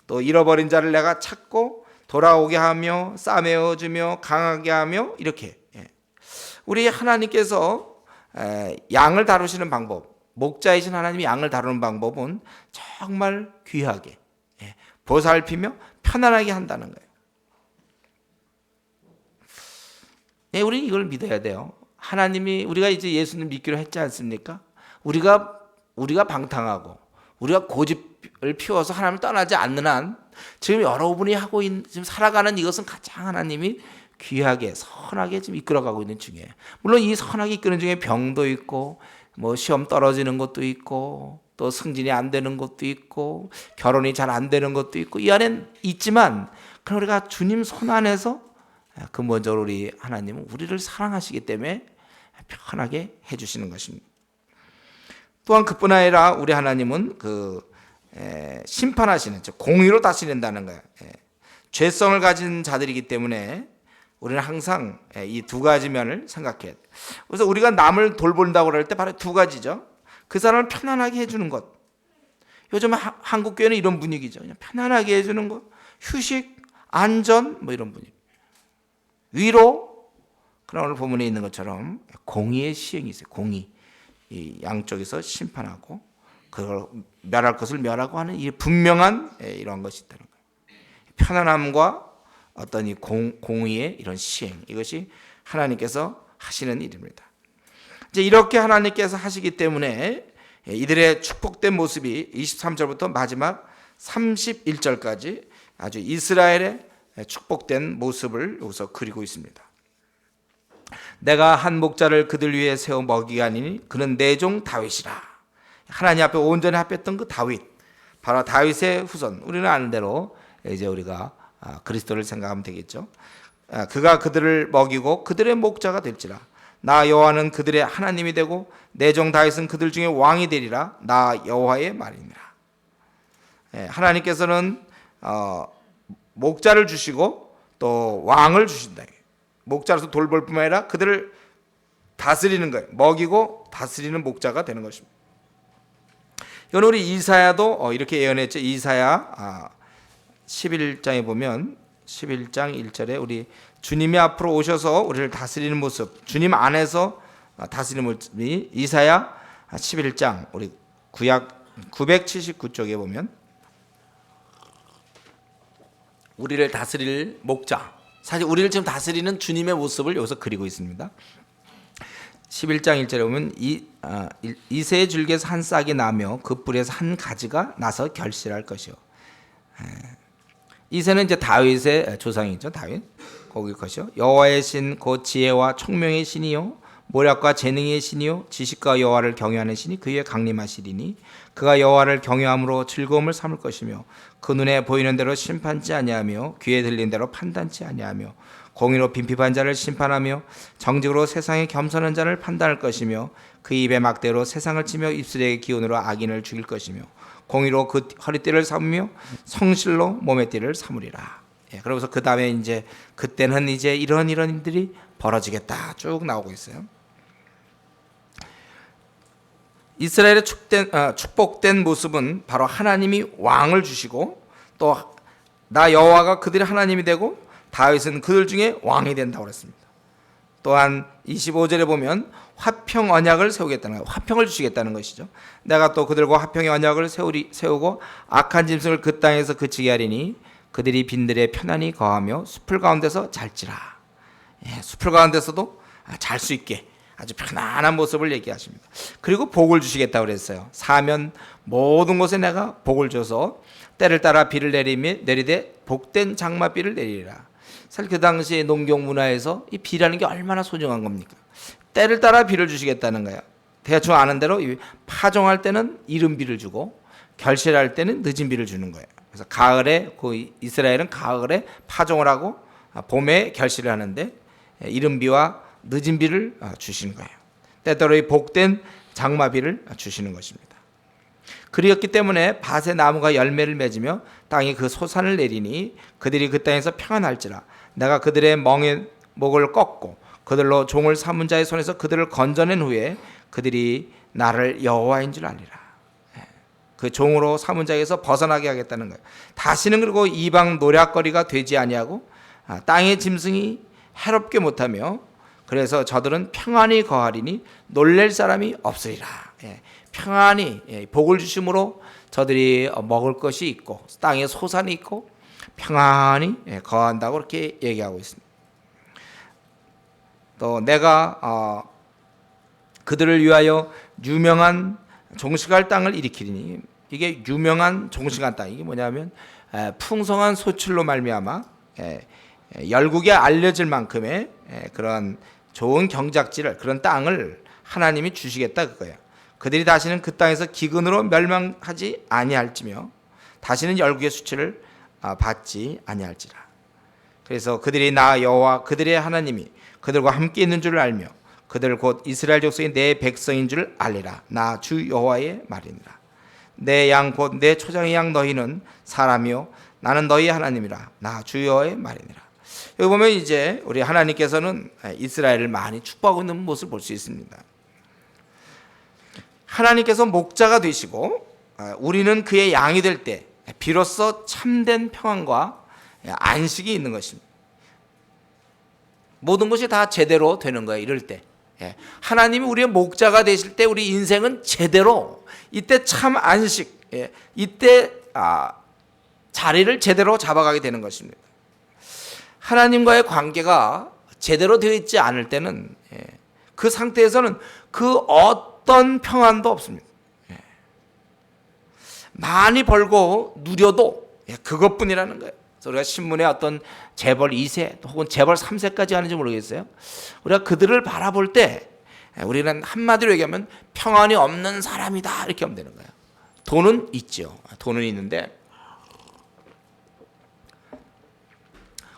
또 잃어버린 자를 내가 찾고 돌아오게 하며 싸매어주며 강하게 하며 이렇게 우리 하나님께서 양을 다루시는 방법, 목자이신 하나님이 양을 다루는 방법은 정말 귀하게 보살피며 편안하게 한다는 거예요. 우리는 이걸 믿어야 돼요. 하나님이 우리가 이제 예수님 믿기로 했지 않습니까? 우리가 방탕하고 우리가 고집을 피워서 하나님을 떠나지 않는 한 지금 여러분이 하고 있는 지금 살아가는 이것은 가장 하나님이 귀하게 선하게 지금 이끌어가고 있는 중이에요. 물론 이 선하게 이끄는 중에 병도 있고 뭐 시험 떨어지는 것도 있고 또 승진이 안 되는 것도 있고 결혼이 잘 안 되는 것도 있고 이 안엔 있지만 그럼 우리가 주님 손 안에서 근본적으로 우리 하나님은 우리를 사랑하시기 때문에 편하게 해주시는 것입니다. 또한 그뿐 아니라 우리 하나님은 심판하시는, 즉 공의로 다스린다는 거예요. 죄성을 가진 자들이기 때문에 우리는 항상 이 두 가지 면을 생각해야 돼요. 그래서 우리가 남을 돌본다고 할 때 바로 두 가지죠. 그 사람을 편안하게 해주는 것. 요즘 한국 교회는 이런 분위기죠. 그냥 편안하게 해주는 거, 휴식, 안전, 뭐 이런 분위기. 위로. 그러나 오늘 본문에 있는 것처럼 공의의 시행이 있어요. 공의. 이 양쪽에서 심판하고 그걸 멸할 것을 멸하고 하는 이 분명한 이런 것이 있다는 거예요. 편안함과 어떤 이 공의의 이런 시행, 이것이 하나님께서 하시는 일입니다. 이제 이렇게 하나님께서 하시기 때문에 이들의 축복된 모습이 23절부터 마지막 31절까지 아주 이스라엘의 축복된 모습을 여기서 그리고 있습니다. 내가 한 목자를 그들 위에 세워 먹이게 하니니 그는 내 종 다윗이라. 하나님 앞에 온전히 합했던 그 다윗, 바로 다윗의 후손. 우리는 아는 대로 이제 우리가 그리스도를 생각하면 되겠죠. 그가 그들을 먹이고 그들의 목자가 될지라. 나 여호와는 그들의 하나님이 되고 내 종 다윗은 그들 중에 왕이 되리라. 나 여호와의 말이니라. 하나님께서는 목자를 주시고 또 왕을 주신다. 목자로서 돌볼 뿐만 아니라 그들을 다스리는 거예요. 먹이고 다스리는 목자가 되는 것입니다. 이건 우리 이사야도 이렇게 예언했죠. 이사야 11장에 보면 11장 1절에 우리 주님이 앞으로 오셔서 우리를 다스리는 모습, 주님 안에서 다스리는 모습이 이사야 11장 우리 구약 979쪽에 보면 우리를 다스릴 목자, 사실 우리를 지금 다스리는 주님의 모습을 여기서 그리고 있습니다. 11장 1절에 보면 이새의 줄기에서 한 싹이 나며 그 뿌리에서 한 가지가 나서 결실할 것이요. 이새는 이제 다윗의 조상이죠. 다윗 거기 것이요. 여호와의 신 곧 지혜와 총명의 신이요 모략과 재능의 신이요 지식과 여호와를 경외하는 신이 그 위에 강림하시리니 그가 여호와를 경외함으로 즐거움을 삼을 것이며 그 눈에 보이는 대로 심판치 아니하며 귀에 들리는 대로 판단치 아니하며 공의로 빈핍한 자를 심판하며 정직으로 세상에 겸손한 자를 판단할 것이며 그 입의 막대로 세상을 치며 입술의 기운으로 악인을 죽일 것이며 공의로 그 허리띠를 삼으며 성실로 몸의 띠를 삼으리라. 그러면서 그 다음에 이제 그때는 이제 이런 일들이 벌어지겠다 쭉 나오고 있어요. 이스라엘의 축복된 모습은 바로 하나님이 왕을 주시고 또 나 여호와가 그들의 하나님이 되고 다윗은 그들 중에 왕이 된다고 그랬습니다. 또한 25절에 보면 화평 언약을 세우겠다는 거예요. 화평을 주시겠다는 것이죠. 내가 또 그들과 화평의 언약을 세우고 악한 짐승을 그 땅에서 그치게 하리니 그들이 빈들에 편안히 거하며 숲을 가운데서 잘지라. 숲을 가운데서도 잘 수 있게 아주 편안한 모습을 얘기하십니다. 그리고 복을 주시겠다고 그랬어요. 사면 모든 곳에 내가 복을 줘서 때를 따라 비를 내리되 복된 장마비를 내리리라. 사실 그 당시에 농경 문화에서 이 비라는 게 얼마나 소중한 겁니까? 때를 따라 비를 주시겠다는 거야. 대충 아는 대로 파종할 때는 이른 비를 주고 결실할 때는 늦은 비를 주는 거예요. 그래서 가을에 이스라엘은 가을에 파종을 하고 봄에 결실을 하는데 이른 비와 늦은 비를 주시는 거예요. 때때로 이 복된 장마비를 주시는 것입니다. 그리었기 때문에 밭의 나무가 열매를 맺으며 땅이 그 소산을 내리니 그들이 그 땅에서 평안할지라. 내가 그들의 목을 꺾고 그들로 종을 삼은 자의 손에서 그들을 건져낸 후에 그들이 나를 여호와인 줄 알리라. 그 종으로 삼은 자에서 벗어나게 하겠다는 거예요. 다시는 그리고 이방 노략거리가 되지 아니하고 땅의 짐승이 해롭게 못하며 그래서 저들은 평안히 거하리니 놀랄 사람이 없으리라. 평안히 복을 주심으로 저들이 먹을 것이 있고 땅에 소산이 있고 평안히 거한다고 그렇게 얘기하고 있습니다. 또 내가 그들을 위하여 유명한 종식할 땅을 일으키리니 이게 유명한 종식한 땅 이게 뭐냐면 풍성한 소출로 말미암아 열국에 알려질 만큼의 그런 좋은 경작지를 그런 땅을 하나님이 주시겠다 그거예요. 그들이 다시는 그 땅에서 기근으로 멸망하지 아니할지며 다시는 열국의 수치를 받지 아니할지라. 그래서 그들이 나 여호와 그들의 하나님이 그들과 함께 있는 줄 알며 그들 곧 이스라엘 족속이 내 백성인 줄 알리라. 나 주 여호와의 말이니라. 내 양 곧 내 초장의 양 너희는 사람이요 나는 너희 하나님이라. 나 주 여호와의 말이니라. 여기 보면 이제 우리 하나님께서는 이스라엘을 많이 축복하고 있는 모습을 볼 수 있습니다. 하나님께서 목자가 되시고 우리는 그의 양이 될 때 비로소 참된 평안과 안식이 있는 것입니다. 모든 것이 다 제대로 되는 거예요. 이럴 때 하나님이 우리의 목자가 되실 때 우리 인생은 제대로, 이때 참 안식, 이때 자리를 제대로 잡아가게 되는 것입니다. 하나님과의 관계가 제대로 되어 있지 않을 때는 그 상태에서는 그 어떤 평안도 없습니다. 많이 벌고 누려도 그것뿐이라는 거예요. 그래서 우리가 신문에 어떤 재벌 2세 혹은 재벌 3세까지 하는지 모르겠어요. 우리가 그들을 바라볼 때 우리는 한마디로 얘기하면 평안이 없는 사람이다 이렇게 하면 되는 거예요. 돈은 있죠. 돈은 있는데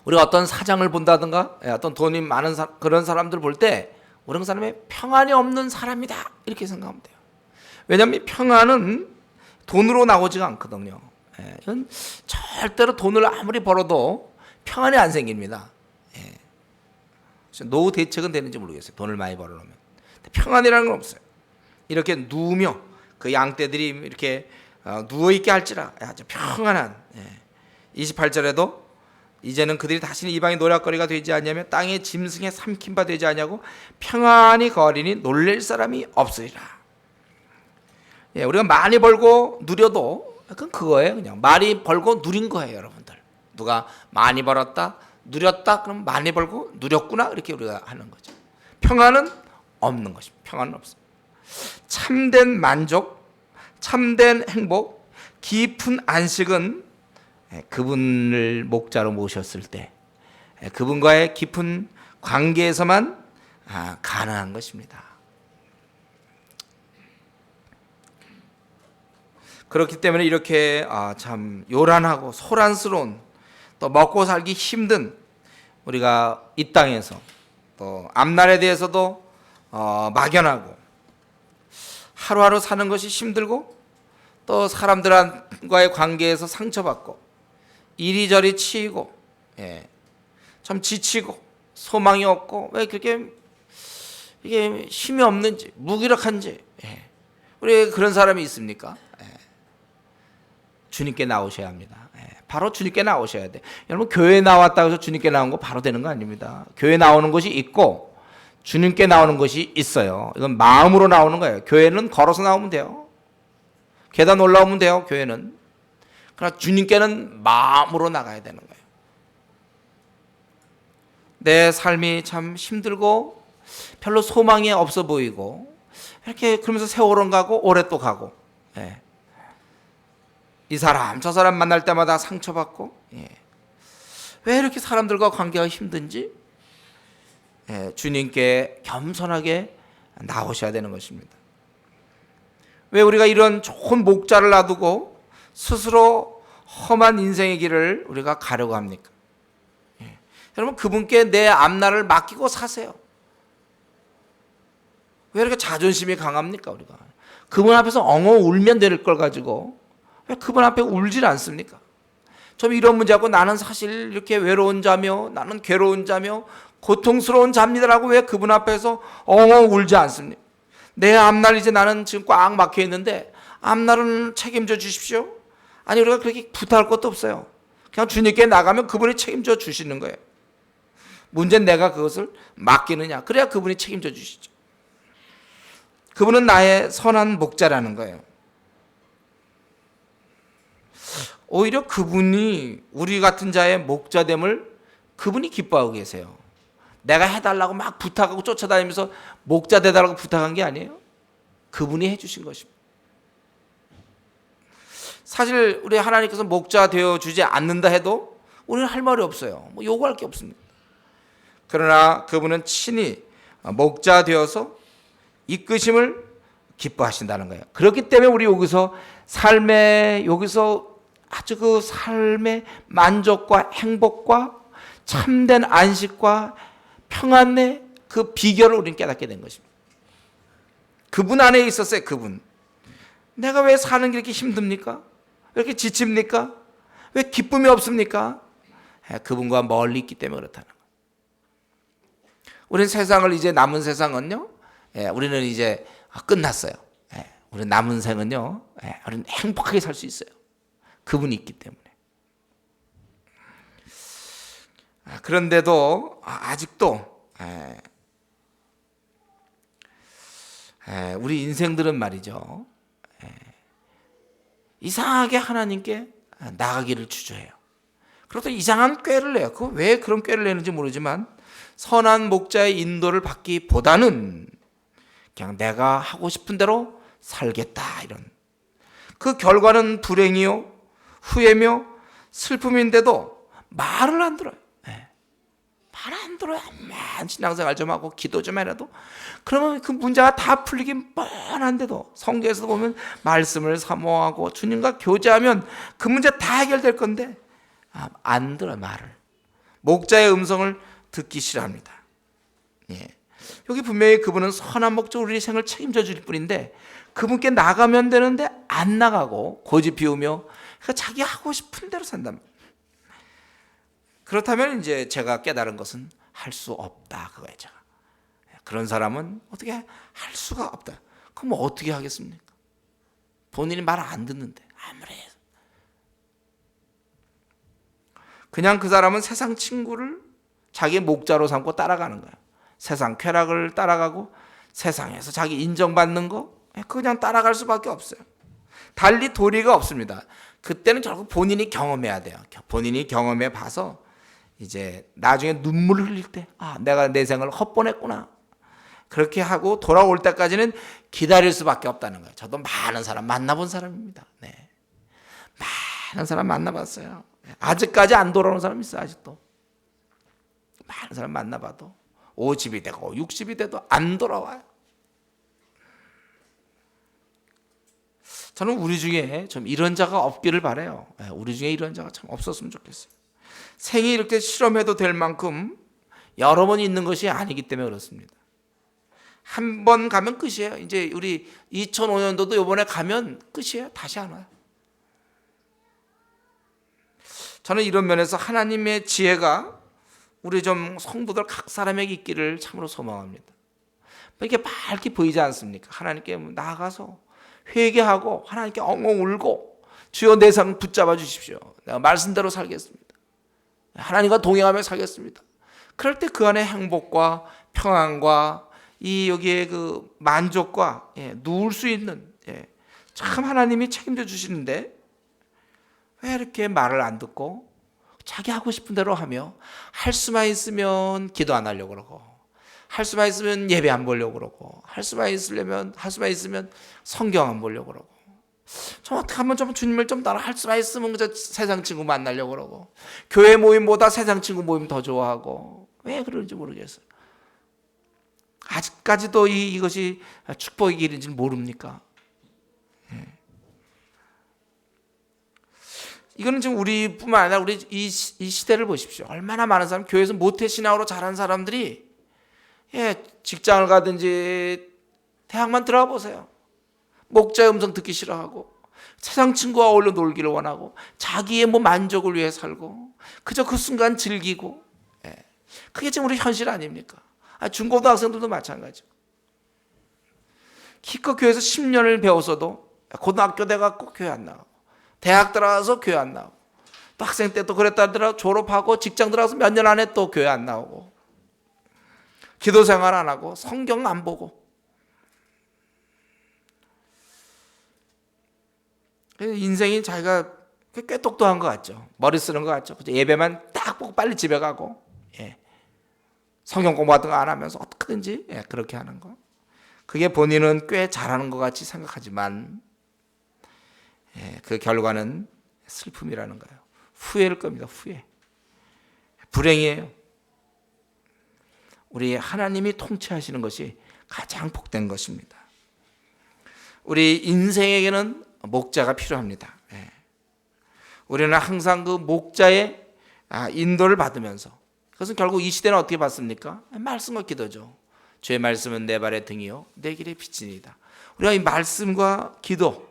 우리가 어떤 사장을 본다든가 어떤 돈이 많은 그런 사람들 볼 때 우리는 그 사람이 평안이 없는 사람이다 이렇게 생각하면 돼요. 왜냐하면 평안은 돈으로 나오지가 않거든요. 이건 절대로 돈을 아무리 벌어도 평안이 안 생깁니다. 노후 대책은 되는지 모르겠어요. 돈을 많이 벌어놓으면 평안이라는 건 없어요. 이렇게 누우며 그 양떼들이 이렇게 누워있게 할지라 아주 평안한 28절에도 이제는 그들이 다시는 이방의 노략거리가 되지 않냐며 땅의 짐승에 삼킨 바 되지 않냐고 평안히 거리니 놀랄 사람이 없으리라. 우리가 많이 벌고 누려도 그건 그거예요. 그냥 많이 벌고 누린 거예요, 여러분들. 누가 많이 벌었다, 누렸다, 그럼 많이 벌고 누렸구나 이렇게 우리가 하는 거죠. 평안은 없는 것입니다. 평안은 없습니다. 참된 만족, 참된 행복, 깊은 안식은 그분을 목자로 모셨을 때 그분과의 깊은 관계에서만 가능한 것입니다. 그렇기 때문에 이렇게 참 요란하고 소란스러운 또 먹고 살기 힘든 우리가 이 땅에서 또 앞날에 대해서도 막연하고 하루하루 사는 것이 힘들고 또 사람들과의 관계에서 상처받고 이리저리 치이고 참 지치고 소망이 없고 왜 그렇게 이게 힘이 없는지 무기력한지 우리 그런 사람이 있습니까? 주님께 나오셔야 합니다. 바로 주님께 나오셔야 돼. 여러분 교회 나왔다고 해서 주님께 나온 거 바로 되는 거 아닙니다. 교회 나오는 것이 있고 주님께 나오는 것이 있어요. 이건 마음으로 나오는 거예요. 교회는 걸어서 나오면 돼요. 계단 올라오면 돼요. 교회는. 그러나 주님께는 마음으로 나가야 되는 거예요. 내 삶이 참 힘들고 별로 소망이 없어 보이고 이렇게 그러면서 세월은 가고 올해 또 가고 이 사람 저 사람 만날 때마다 상처받고 왜 이렇게 사람들과 관계가 힘든지 주님께 겸손하게 나오셔야 되는 것입니다. 왜 우리가 이런 좋은 목자를 놔두고 스스로 험한 인생의 길을 우리가 가려고 합니까? 여러분 그분께 내 앞날을 맡기고 사세요. 왜 이렇게 자존심이 강합니까? 우리가 그분 앞에서 엉엉 울면 될 걸 가지고 왜 그분 앞에 울질 않습니까? 좀 이런 문제하고 나는 사실 이렇게 외로운 자며 나는 괴로운 자며 고통스러운 자입니다라고 왜 그분 앞에서 엉엉 울지 않습니까? 내 앞날 이제 나는 지금 꽉 막혀 있는데 앞날은 책임져 주십시오. 아니 우리가 그렇게 부탁할 것도 없어요. 그냥 주님께 나가면 그분이 책임져 주시는 거예요. 문제는 내가 그것을 맡기느냐. 그래야 그분이 책임져 주시죠. 그분은 나의 선한 목자라는 거예요. 오히려 그분이 우리 같은 자의 목자됨을 그분이 기뻐하고 계세요. 내가 해달라고 막 부탁하고 쫓아다니면서 목자 되달라고 부탁한 게 아니에요. 그분이 해주신 것입니다. 사실 우리 하나님께서 목자 되어주지 않는다 해도 우리는 할 말이 없어요. 뭐 요구할 게 없습니다. 그러나 그분은 친히 목자 되어서 이끄심을 기뻐하신다는 거예요. 그렇기 때문에 우리 여기서 아주 그 삶의 만족과 행복과 참된 안식과 평안의 그 비결을 우리는 깨닫게 된 것입니다. 그분 안에 있었어요. 그분. 내가 왜 사는 게 이렇게 힘듭니까? 왜 이렇게 지칩니까? 왜 기쁨이 없습니까? 그분과 멀리 있기 때문에 그렇다는 거예요. 우리는 세상을 이제 남은 세상은요. 우리는 이제 끝났어요. 우리 남은 생은요. 우리는 행복하게 살 수 있어요. 그분이 있기 때문에. 그런데도 아직도 우리 인생들은 말이죠, 이상하게 하나님께 나가기를 주저해요. 그래서 이상한 꾀를 내요. 왜 그런 꾀를 내는지 모르지만 선한 목자의 인도를 받기보다는 그냥 내가 하고 싶은 대로 살겠다, 이런. 그 결과는 불행이요, 후회며 슬픔인데도 말을 안 들어요. 말 안 들어요. 암만 신앙생활 좀 하고 기도 좀 해라도 그러면 그 문제가 다 풀리긴 뻔한데도, 성경에서 보면 말씀을 사모하고 주님과 교제하면 그 문제 다 해결될 건데 안 들어요. 말을. 목자의 음성을 듣기 싫어합니다. 여기 분명히 그분은 선한 목자로 우리 생을 책임져 줄 뿐인데 그분께 나가면 되는데 안 나가고 고집 피우며 자기 하고 싶은 대로 산단 말이에요. 그렇다면 이제 제가 깨달은 것은 할 수 없다, 그거예요. 제가. 그런 사람은 어떻게 할 수가 없다. 그럼 뭐 어떻게 하겠습니까? 본인이 말 안 듣는데 아무리 해서. 그냥 그 사람은 세상 친구를 자기의 목자로 삼고 따라가는 거예요. 세상 쾌락을 따라가고 세상에서 자기 인정받는 거 그냥 따라갈 수밖에 없어요. 달리 도리가 없습니다. 그때는 결국 본인이 경험해야 돼요. 본인이 경험해 봐서 이제 나중에 눈물을 흘릴 때 내가 내 생을 헛보냈구나, 그렇게 하고 돌아올 때까지는 기다릴 수밖에 없다는 거예요. 저도 많은 사람 만나본 사람입니다. 많은 사람 만나봤어요. 아직까지 안 돌아오는 사람 있어요. 아직도 많은 사람 만나봐도 50이 되고 60이 돼도 안 돌아와요. 저는 우리 중에 좀 이런 자가 없기를 바라요. 우리 중에 이런 자가 참 없었으면 좋겠어요. 생이 이렇게 실험해도 될 만큼 여러 번 있는 것이 아니기 때문에 그렇습니다. 한 번 가면 끝이에요. 이제 우리 2005년도도 이번에 가면 끝이에요. 다시 안 와요. 저는 이런 면에서 하나님의 지혜가 우리 좀 성도들 각 사람에게 있기를 참으로 소망합니다. 이렇게 밝게 보이지 않습니까? 하나님께 나아가서 회개하고 하나님께 엉엉 울고 주여 내 상 붙잡아 주십시오. 내가 말씀대로 살겠습니다. 하나님과 동행하며 살겠습니다. 그럴 때 그 안에 행복과 평안과 이 여기에 그 만족과 누울 수 있는 참 하나님이 책임져 주시는데 왜 이렇게 말을 안 듣고 자기 하고 싶은 대로 하며 할 수만 있으면 기도 안 하려고 그러고 할 수만 있으면 예배 안 보려고 그러고 할 수만 있으면 성경 안 보려고 그러고 좀 어떻게 하면 좀 주님을 좀 따라 할 수만 있으면 그저 세상 친구 만나려고 그러고 교회 모임보다 세상 친구 모임 더 좋아하고 왜 그런지 모르겠어요. 아직까지도 이것이 축복의 길인지 모릅니까? 이거는 지금 우리뿐만 아니라 우리 이 시대를 보십시오. 얼마나 많은 사람, 교회에서 모태신앙으로 자란 사람들이 직장을 가든지 대학만 들어가 보세요. 목자의 음성 듣기 싫어하고 세상 친구와 어울려 놀기를 원하고 자기의 만족을 위해 살고 그저 그 순간 즐기고 그게 지금 우리 현실 아닙니까? 중고등학생들도 마찬가지고 기껏 교회에서 10년을 배웠어도 고등학교 돼갖고 교회 안 나가고 대학 들어가서 교회 안 나오고 또 학생 때 또 그랬다 하더라도 졸업하고 직장 들어가서 몇 년 안에 또 교회 안 나오고 기도 생활 안 하고 성경 안 보고 인생이 자기가 꽤 똑똑한 것 같죠. 머리 쓰는 것 같죠. 예배만 딱 보고 빨리 집에 가고 성경 공부 같은 거 안 하면서 어떻게든지 그렇게 하는 거. 그게 본인은 꽤 잘하는 것 같이 생각하지만 그 결과는 슬픔이라는 거예요. 후회일 겁니다. 후회. 불행이에요. 우리 하나님이 통치하시는 것이 가장 복된 것입니다. 우리 인생에게는 목자가 필요합니다. 우리는 항상 그 목자의 인도를 받으면서 그것은 결국 이 시대는 어떻게 받습니까? 말씀과 기도죠. 주의 말씀은 내 발의 등이요 내 길의 빛이니이다. 우리가 이 말씀과 기도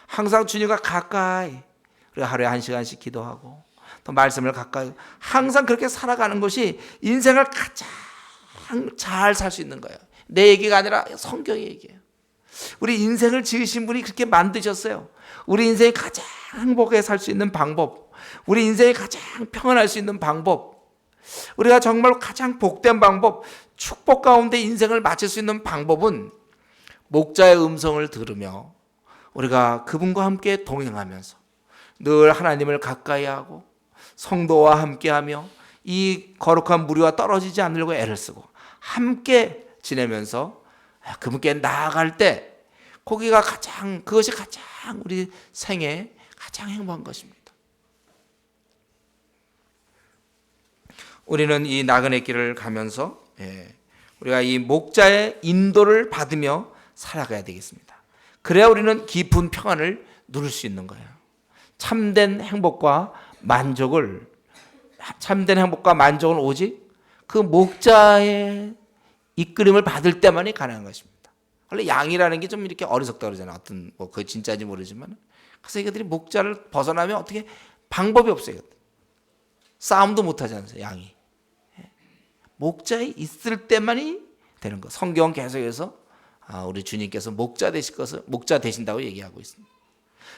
항상 주님과 가까이 우리가 하루에 1시간씩 기도하고 또 말씀을 가까이 항상 그렇게 살아가는 것이 인생을 가장 잘 살 수 있는 거예요. 내 얘기가 아니라 성경의 얘기예요. 우리 인생을 지으신 분이 그렇게 만드셨어요. 우리 인생이 가장 행복하게 살 수 있는 방법, 우리 인생이 가장 평안할 수 있는 방법, 우리가 정말 가장 복된 방법, 축복 가운데 인생을 마칠 수 있는 방법은 목자의 음성을 들으며 우리가 그분과 함께 동행하면서 늘 하나님을 가까이 하고 성도와 함께하며 이 거룩한 무리와 떨어지지 않으려고 애를 쓰고 함께 지내면서 그분께 나아갈 때 그것이 가장 우리 생에 가장 행복한 것입니다. 우리는 이 나그네 길을 가면서 우리가 이 목자의 인도를 받으며 살아가야 되겠습니다. 그래야 우리는 깊은 평안을 누릴 수 있는 거예요. 참된 행복과 만족은 오직 그 목자의 이끌림을 받을 때만이 가능한 것입니다. 원래 양이라는 게 좀 이렇게 어리석다 그러잖아요. 어떤 그 진짜인지 모르지만, 그래서 이것들이 목자를 벗어나면 어떻게 방법이 없어요. 싸움도 못 하지 않아요, 양이. 목자에 있을 때만이 되는 거. 성경 계속해서 우리 주님께서 목자 되신다고 얘기하고 있습니다.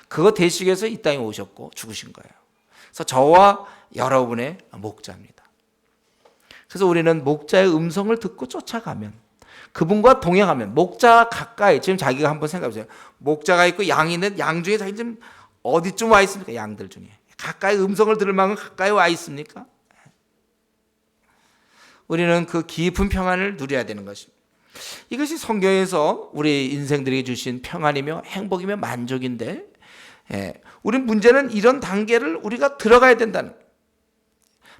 그거 되시기 위해서 이 땅에 오셨고 죽으신 거예요. 그래서 저와 여러분의 목자입니다. 그래서 우리는 목자의 음성을 듣고 쫓아가면, 그분과 동행하면, 목자 가까이, 지금 자기가 한번 생각해 보세요. 목자가 있고 양이 있는 양 중에 자기 좀 어디쯤 와 있습니까? 양들 중에 가까이 음성을 들을 만큼 가까이 와 있습니까? 우리는 그 깊은 평안을 누려야 되는 것입니다. 이것이 성경에서 우리 인생들에게 주신 평안이며 행복이며 만족인데, 우리 문제는 이런 단계를 우리가 들어가야 된다는 거예요.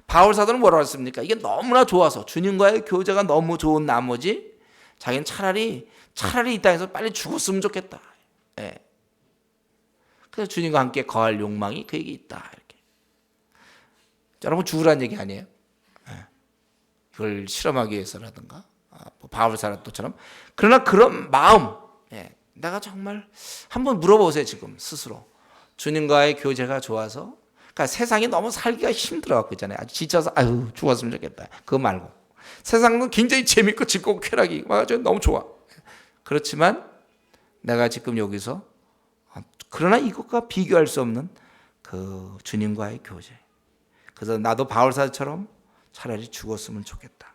바울 사도는 뭐라고 했습니까? 이게 너무나 좋아서, 주님과의 교제가 너무 좋은 나머지 자기는 차라리 이 땅에서 빨리 죽었으면 좋겠다. 그래서 주님과 함께 거할 욕망이 그에게 있다. 이렇게. 여러분, 죽으라는 얘기 아니에요? 이걸 실험하기 위해서라든가, 바울 사도처럼. 그러나 그런 마음, 내가 정말 한번 물어보세요. 지금 스스로 주님과의 교제가 좋아서, 그러니까 세상이 너무 살기가 힘들어갖고 있잖아요. 아주 지쳐서 죽었으면 좋겠다. 그거 말고 세상은 굉장히 재밌고 즐겁고 쾌락이 맞아요. 너무 좋아. 그렇지만 내가 지금 여기서, 그러나 이것과 비교할 수 없는 그 주님과의 교제. 그래서 나도 바울 사도처럼 차라리 죽었으면 좋겠다.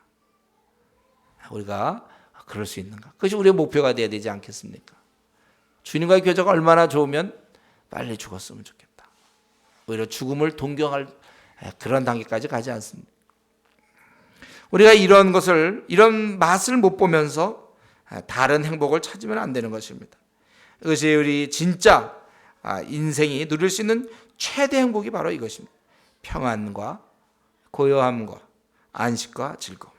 우리가 그럴 수 있는가? 그것이 우리의 목표가 되어야 되지 않겠습니까? 주님과의 교제가 얼마나 좋으면 빨리 죽었으면 좋겠다. 오히려 죽음을 동경할 그런 단계까지 가지 않습니다. 우리가 이런 맛을 못 보면서 다른 행복을 찾으면 안 되는 것입니다. 이것이 우리 진짜 인생이 누릴 수 있는 최대 행복이 바로 이것입니다. 평안과 고요함과 안식과 즐거움.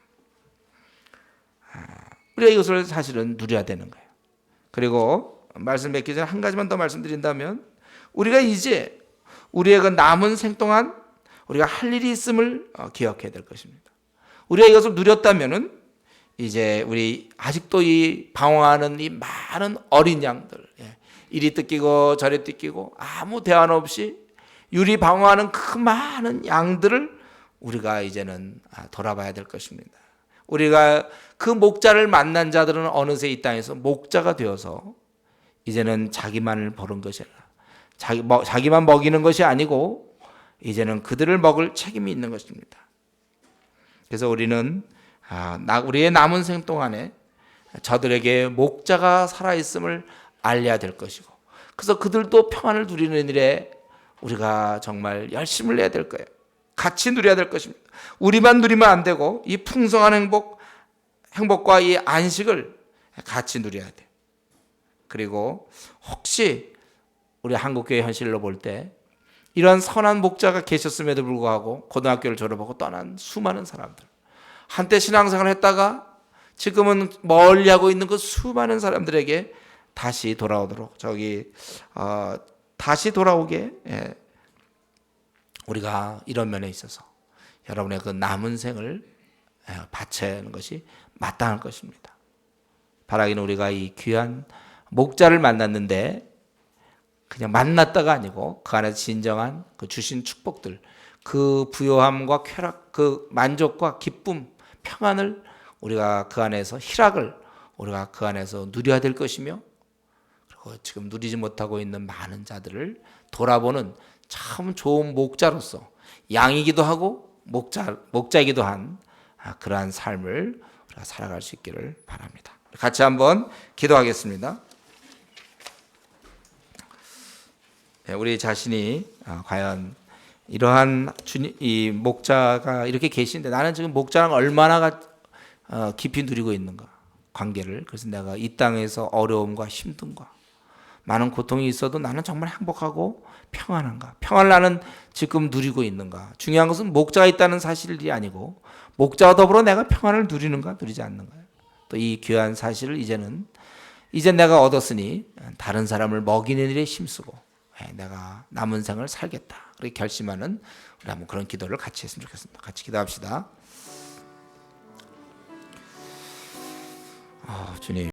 우리가 이것을 사실은 누려야 되는 거예요. 그리고 말씀 맺기 전에 한 가지만 더 말씀드린다면, 우리가 이제 우리의 그 남은 생 동안 우리가 할 일이 있음을 기억해야 될 것입니다. 우리가 이것을 누렸다면은 이제 우리 아직도 이 방황하는 이 많은 어린 양들, 이리 뜯기고 저리 뜯기고 아무 대안 없이 유리 방황하는 그 많은 양들을 우리가 이제는 돌아봐야 될 것입니다. 우리가 그 목자를 만난 자들은 어느새 이 땅에서 목자가 되어서 이제는 자기만을 버는 것이 아니라 자기만 먹이는 것이 아니고 이제는 그들을 먹을 책임이 있는 것입니다. 그래서 우리는 우리의 남은 생 동안에 저들에게 목자가 살아있음을 알려야 될 것이고, 그래서 그들도 평안을 누리는 일에 우리가 정말 열심을 내야 될 거예요. 같이 누려야 될 것입니다. 우리만 누리면 안 되고 이 풍성한 행복과 이 안식을 같이 누려야 돼요. 그리고 혹시 우리 한국교회 현실로 볼 때 이런 선한 목자가 계셨음에도 불구하고 고등학교를 졸업하고 떠난 수많은 사람들, 한때 신앙생활을 했다가 지금은 멀리하고 있는 그 수많은 사람들에게 다시 돌아오도록 다시 돌아오게 우리가 이런 면에 있어서 여러분의 그 남은 생을 바쳐야 하는 것이 마땅할 것입니다. 바라기는 우리가 이 귀한 목자를 만났는데 그냥 만났다가 아니고 그 안에서 진정한 그 주신 축복들, 그 부요함과 쾌락, 그 만족과 기쁨, 평안을 우리가 그 안에서 희락을 우리가 그 안에서 누려야 될 것이며, 지금 누리지 못하고 있는 많은 자들을 돌아보는 참 좋은 목자로서 양이기도 하고 목자이기도 한 그러한 삶을 우리가 살아갈 수 있기를 바랍니다. 같이 한번 기도하겠습니다. 우리 자신이 과연 이러한 이 목자가 이렇게 계신데 나는 지금 목자랑 얼마나 깊이 누리고 있는가 관계를. 그래서 내가 이 땅에서 어려움과 힘듦과 많은 고통이 있어도 나는 정말 행복하고 평안한가, 평안을 나는 지금 누리고 있는가. 중요한 것은 목자가 있다는 사실이 아니고 목자와 더불어 내가 평안을 누리는가 누리지 않는가. 또 이 귀한 사실을 이제 내가 얻었으니 다른 사람을 먹이는 일에 힘쓰고 내가 남은 생을 살겠다 그렇게 결심하는 우리 한번 그런 기도를 같이 했으면 좋겠습니다. 같이 기도합시다. 주님,